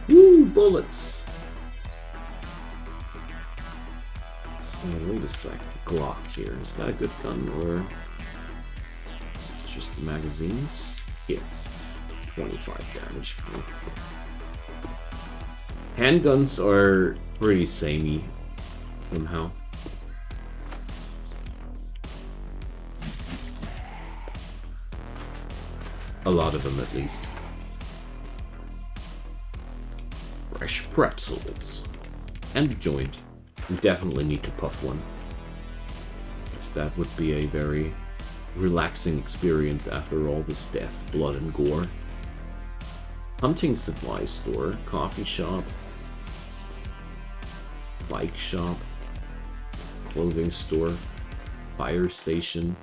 Woo, bullets! So, wait a sec. Glock here. Is that a good gun, or it's just the magazines? Yeah. 25 damage. Handguns are pretty samey somehow. A lot of them, at least. Fresh pretzels. And a joint. We definitely need to puff one. Because that would be a very relaxing experience after all this death, blood, and gore. Hunting supply store, coffee shop, bike shop, clothing store, fire station,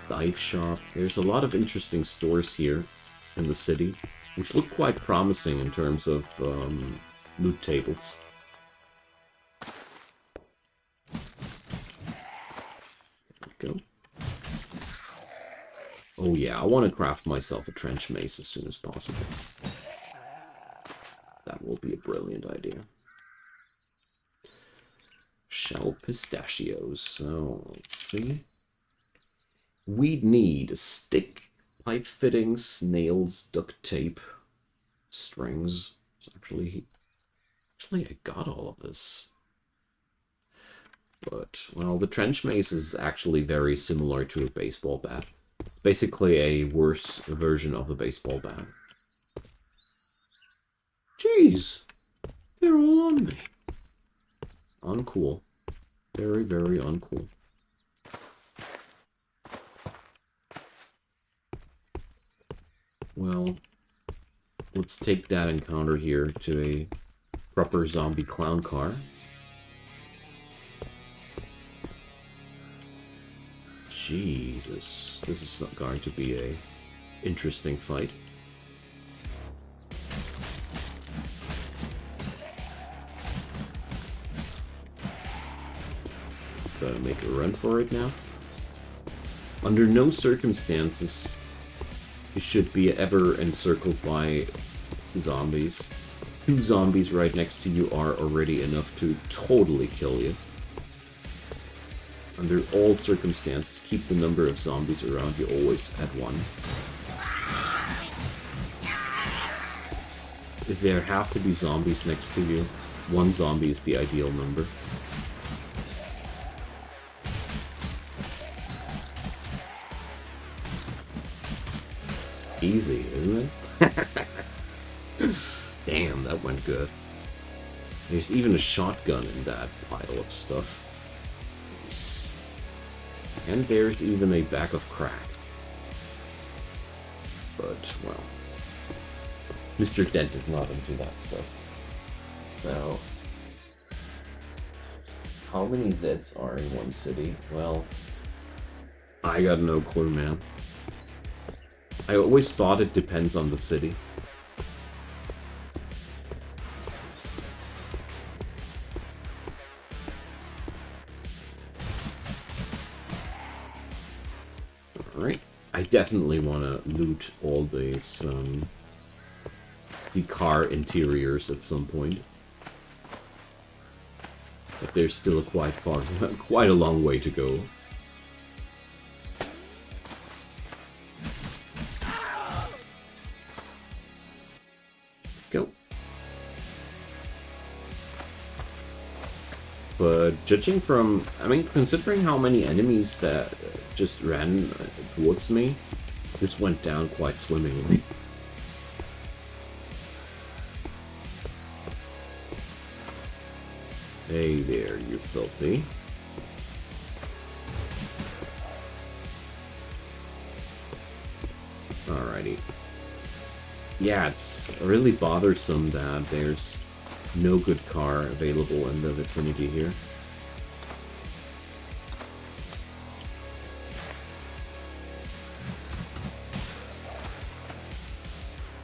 dive shop. There's a lot of interesting stores here in the city, which look quite promising in terms of loot tables. There we go. Oh yeah, I want to craft myself a trench mace as soon as possible. That will be a brilliant idea. Shell pistachios. So let's see. We'd need a stick, pipe fittings, nails, duct tape, strings. Actually, I got all of this. But, well, the trench mace is actually very similar to a baseball bat. It's basically a worse version of the baseball bat. Jeez! They're all on me. Uncool. Very, very uncool. Well, let's take that encounter here to a proper zombie clown car. Jesus, this is not going to be a interesting fight. Gotta make a run for it now. Under no circumstances you should be ever encircled by zombies. 2 zombies right next to you are already enough to totally kill you. Under all circumstances, keep the number of zombies around you always at 1. If there have to be zombies next to you, 1 zombie is the ideal number. Easy, isn't it? Damn, that went good. There's even a shotgun in that pile of stuff. Nice. And there's even a bag of crack. But, well, Mr. Dent is not into that stuff. Now, how many Zeds are in one city? Well, I got no clue, man. I always thought it depends on the city. Alright. I definitely want to loot all these, the car interiors at some point. But there's still quite a long way to go. Go. But judging from, I mean, considering how many enemies that just ran towards me, this went down quite swimmingly. Hey there, you filthy. Alrighty. Yeah, it's really bothersome that there's no good car available in the vicinity here.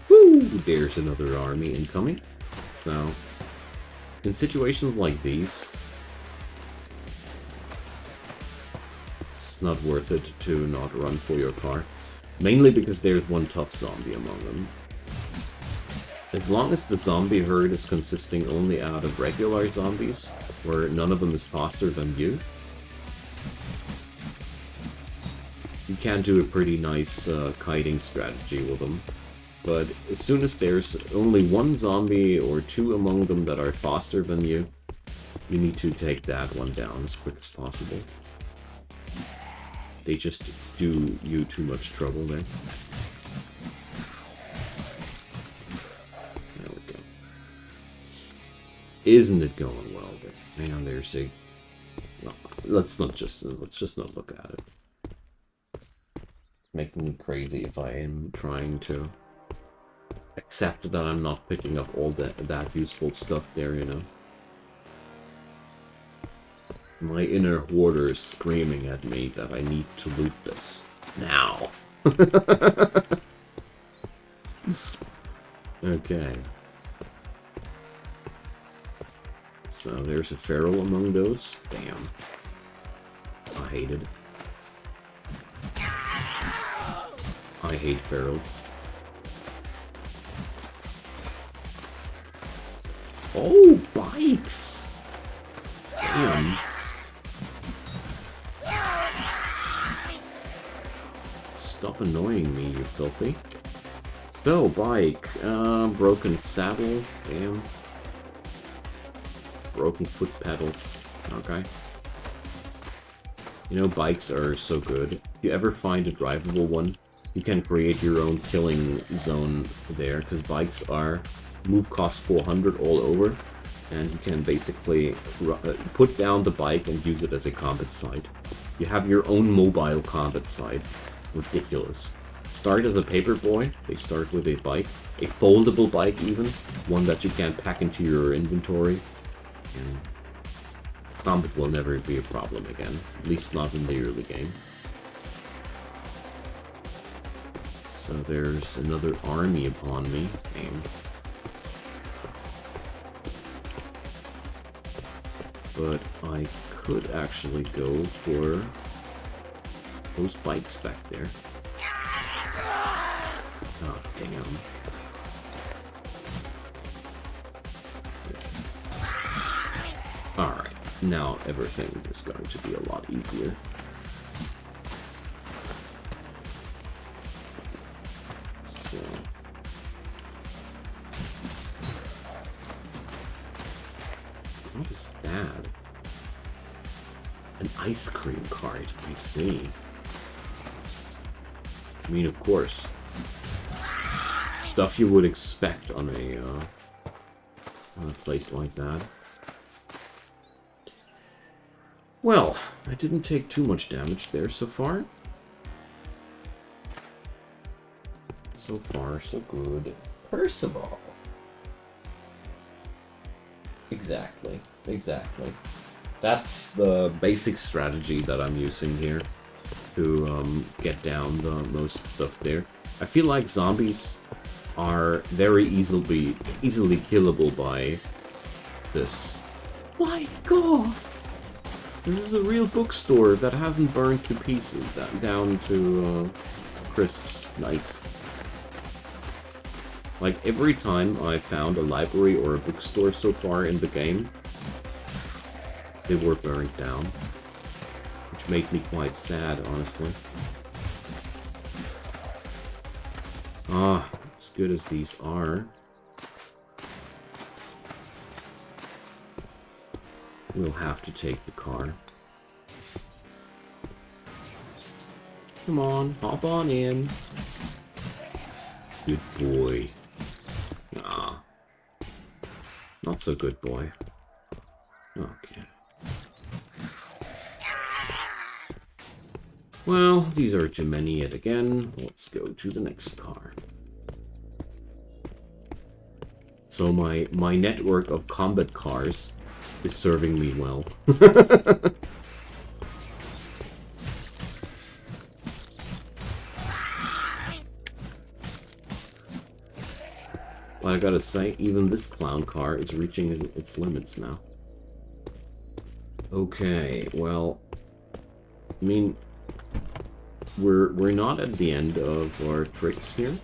Woo! There's another army incoming. So, in situations like these, it's not worth it to not run for your car. Mainly because there's one tough zombie among them. As long as the zombie herd is consisting only out of regular zombies, where none of them is faster than you, you can do a pretty nice kiting strategy with them. But as soon as there's only 1 zombie or 2 among them that are faster than you, you need to take that one down as quick as possible. They just do you too much trouble there. There we go. Isn't it going well there? Hang on there, see. No, let's just not look at it. It's making me crazy if I am trying to accept that I'm not picking up all that useful stuff there, you know. My inner hoarder is screaming at me that I need to loot this. Now! Okay. So there's a feral among those. Damn. I hate it. I hate ferals. Oh, bikes! Damn. stop annoying me, you filthy. So, bike. Broken saddle. Damn. Broken foot pedals. Okay. You know, bikes are so good. If you ever find a drivable one, you can create your own killing zone there, because bikes are move cost 400 all over, and you can basically put down the bike and use it as a combat site. You have your own mobile combat site. Ridiculous. Start as a paperboy. They start with a bike. A foldable bike even. One that you can pack into your inventory. And combat will never be a problem again. At least not in the early game. So there's another army upon me. Damn. But I could actually go for those bikes back there. Oh, damn. Alright, now everything is going to be a lot easier. So... what is that? An ice cream cart, I see. I mean, of course. Stuff you would expect on a place like that. Well, I didn't take too much damage there so far. So far, so good. Percival. Exactly. Exactly. That's the basic strategy that I'm using here to get down the most stuff there. I feel like zombies are very easily killable by this. My god! This is a real bookstore that hasn't burned to pieces, down to crisps. Nice. Like, every time I found a library or a bookstore so far in the game, they were burned down. Which made me quite sad, honestly. Ah, as good as these are, we'll have to take the car. Come on, hop on in. Good boy. Ah. Not so good boy. Okay. Well, these are too many yet again. Let's go to the next car. So my network of combat cars is serving me well. But I gotta say, even this clown car is reaching its limits now. Okay, well, I mean, we're not at the end of our tricks here.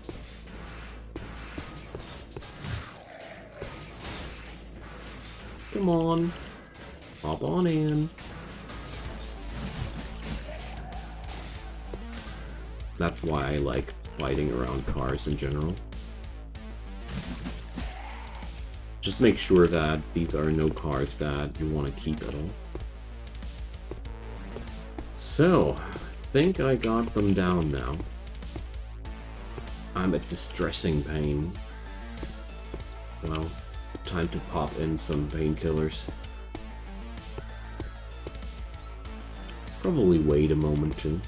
Come on, hop on in. That's why I like fighting around cars in general. Just make sure that these are no cars that you want to keep at all. So, I think I got them down now. I'm at distressing pain. Well, time to pop in some painkillers. Probably wait a moment too.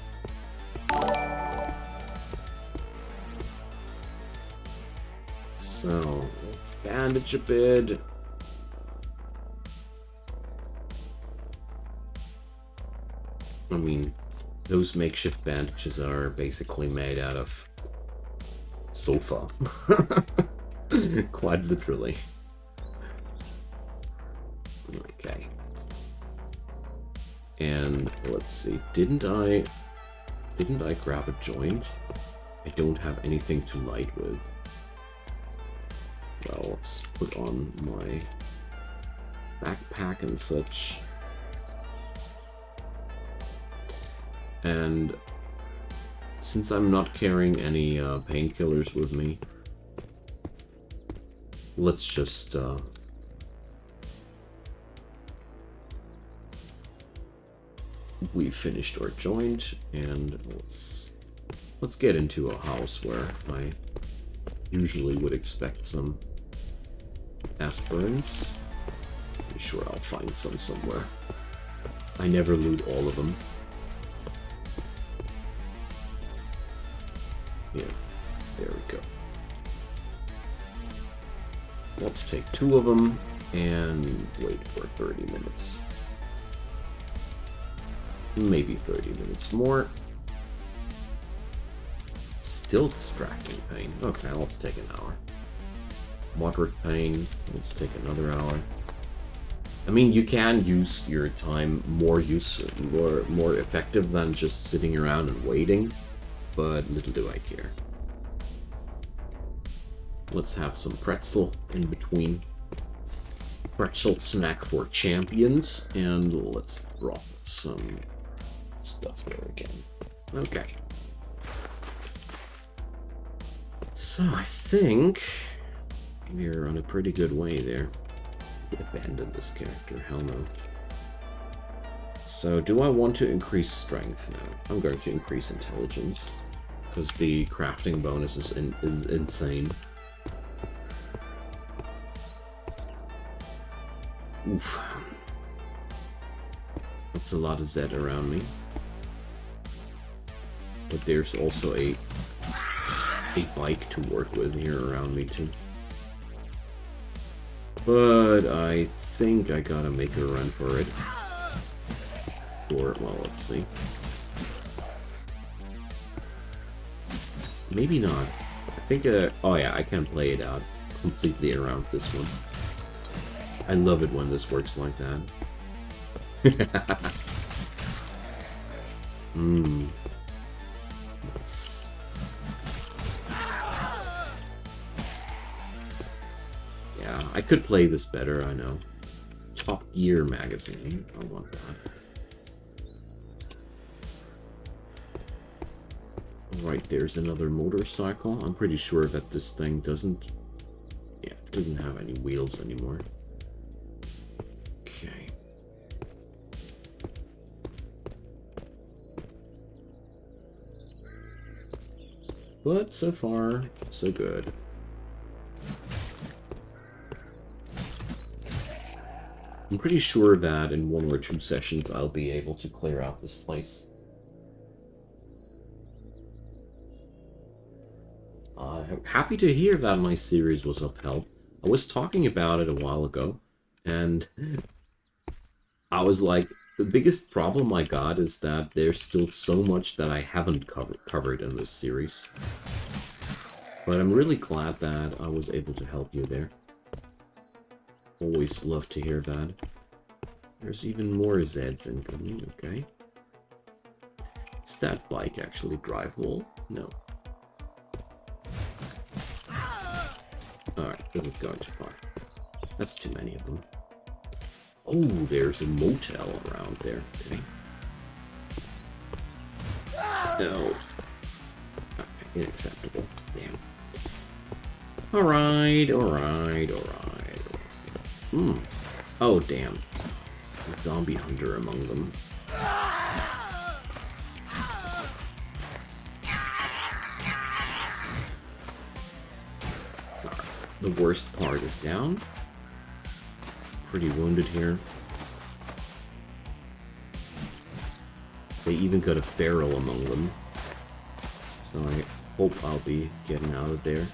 So, let's bandage a bit. I mean, those makeshift bandages are basically made out of sofa. Quite literally. Okay. And let's see, didn't I grab a joint? I don't have anything to light with. Well, let's put on my backpack and such. And since I'm not carrying any painkillers with me, let's just we finished our joint, and let's get into a house where I usually would expect some aspirins. I'm sure I'll find some somewhere. I never loot all of them. Yeah, there we go. Let's take 2 of them and wait for 30 minutes. Maybe 30 minutes more. Still distracting pain. Okay, let's take an hour. Moderate pain. Let's take another hour. I mean, you can use your time more effective than just sitting around and waiting, but little do I care. Let's have some pretzel in between. Pretzel snack for champions, and let's drop some stuff there again. Okay. So I think we're on a pretty good way there. Abandon this character, hell no. So do I want to increase strength now? I'm going to increase intelligence, because the crafting bonus is insane. Oof. That's a lot of Z around me. But there's also a bike to work with here around me too. But I think I gotta make a run for it. Or, well, let's see. Maybe not. I think, oh yeah, I can play it out completely around this one. I love it when this works like that. Nice. Yeah, I could play this better, I know. Top Gear magazine. I want that. Right, there's another motorcycle. I'm pretty sure that this thing doesn't... Yeah, it doesn't have any wheels anymore. Okay. But so far, so good. I'm pretty sure that in 1 or 2 sessions I'll be able to clear out this place. I'm happy to hear that my series was of help. I was talking about it a while ago, and I was like, the biggest problem I got is that there's still so much that I haven't covered in this series. But I'm really glad that I was able to help you there. Always love to hear that. There's even more Zeds incoming, okay. Is that bike actually drivable? No. Alright, because it's going too far. That's too many of them. Oh, there's a motel around there. Okay. No. Okay, unacceptable. Damn. Alright. Oh, damn. There's a zombie hunter among them. The worst part is down. Pretty wounded here. They even got a feral among them. So I hope I'll be getting out of there.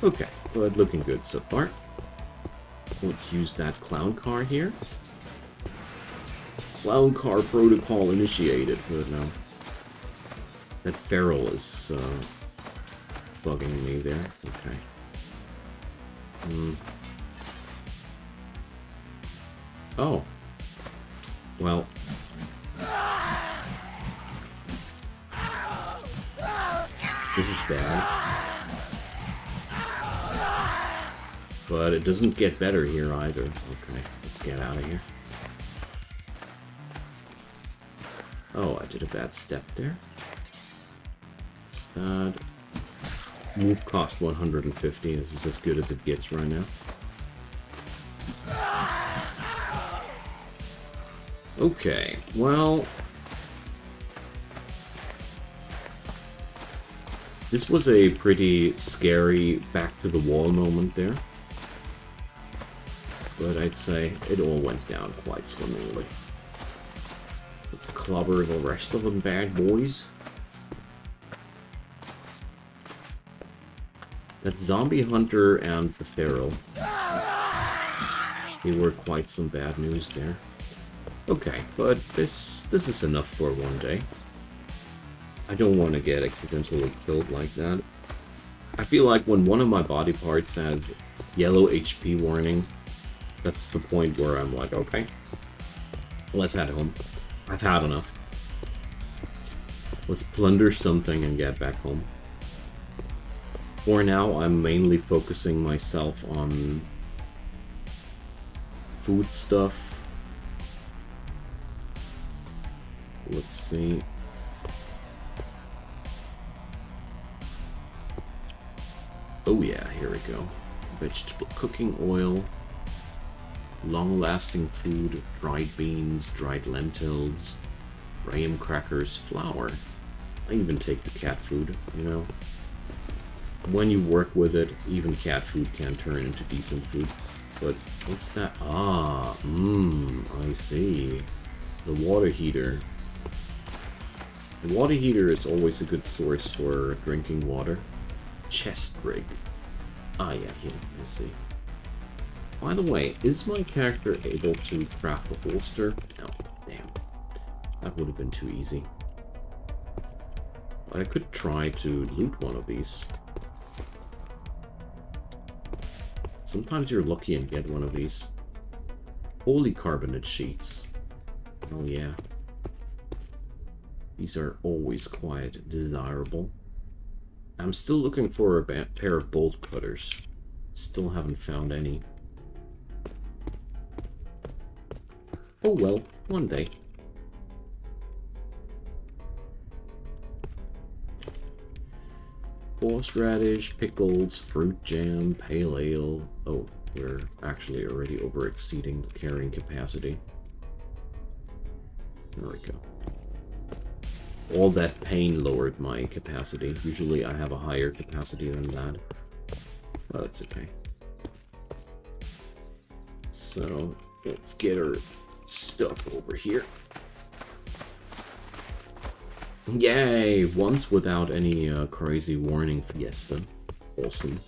Okay, but looking good so far. Let's use that clown car here. Clown car protocol initiated, but no. That feral is bugging me there. Okay. Oh. Well. This is bad. But it doesn't get better here either. Okay, let's get out of here. Oh, I did a bad step there. that. Move cost 150. This is as good as it gets right now. Okay, well... this was a pretty scary back-to-the-wall moment there. But I'd say it all went down quite swimmingly. Let's clobber the rest of them bad boys. That zombie hunter and the feral. They were quite some bad news there. Okay, but this is enough for one day. I don't want to get accidentally killed like that. I feel like when one of my body parts has yellow HP warning, that's the point where I'm like, okay, let's head home. I've had enough. Let's plunder something and get back home. For now, I'm mainly focusing myself on food stuff. Let's see. Oh yeah, here we go. Vegetable cooking oil, long-lasting food, dried beans, dried lentils, graham crackers, flour. I even take the cat food, you know. When you work with it, even cat food can turn into decent food. But what's that? Ah, I see. The water heater. The water heater is always a good source for drinking water. Chest rig. Ah, yeah, here, I see. By the way, is my character able to craft a holster? No, damn. That would have been too easy. I could try to loot one of these. Sometimes you're lucky and get one of these. Polycarbonate sheets. Oh yeah. These are always quite desirable. I'm still looking for a pair of bolt cutters. Still haven't found any. Oh well, one day. Horseradish, pickles, fruit jam, pale ale. Oh, we're actually already over exceeding the carrying capacity. There we go. All that pain lowered my capacity. Usually I have a higher capacity than that. But it's okay. So, let's get our stuff over here. Yay! Once without any crazy warning fiesta. Awesome.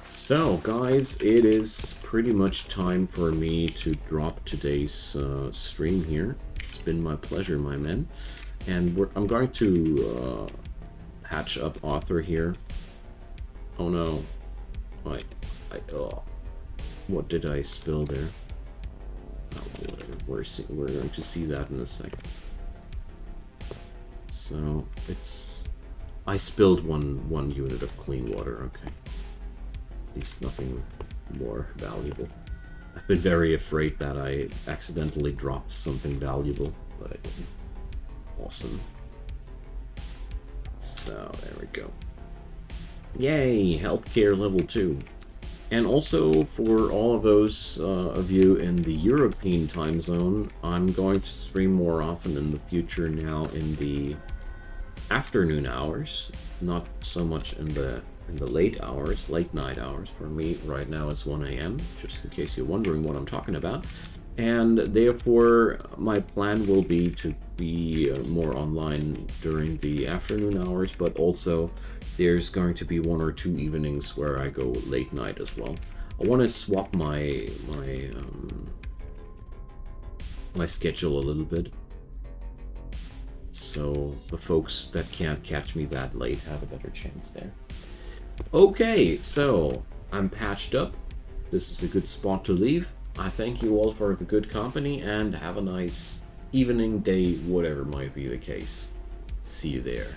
So, guys, it is pretty much time for me to drop today's stream here. It's been my pleasure, my men. And I'm going to patch up Arthur here. Oh no. What did I spill there? Oh, whatever. We're going to see that in a second. So, it's... I spilled one unit of clean water, okay. At least nothing more valuable. I've been very afraid that I accidentally dropped something valuable, but I didn't. Awesome. So, there we go. Yay! Healthcare level 2. And also, for all of those of you in the European time zone, I'm going to stream more often in the future now in the afternoon hours, not so much in the late hours, late night hours. For me, right now it's 1 a.m., just in case you're wondering what I'm talking about. And therefore, my plan will be to be more online during the afternoon hours, but also there's going to be 1 or 2 evenings where I go late night as well. I want to swap my schedule a little bit, so the folks that can't catch me that late have a better chance there. Okay, so I'm patched up. This is a good spot to leave. I thank you all for the good company and have a nice evening, day, whatever might be the case. See you there.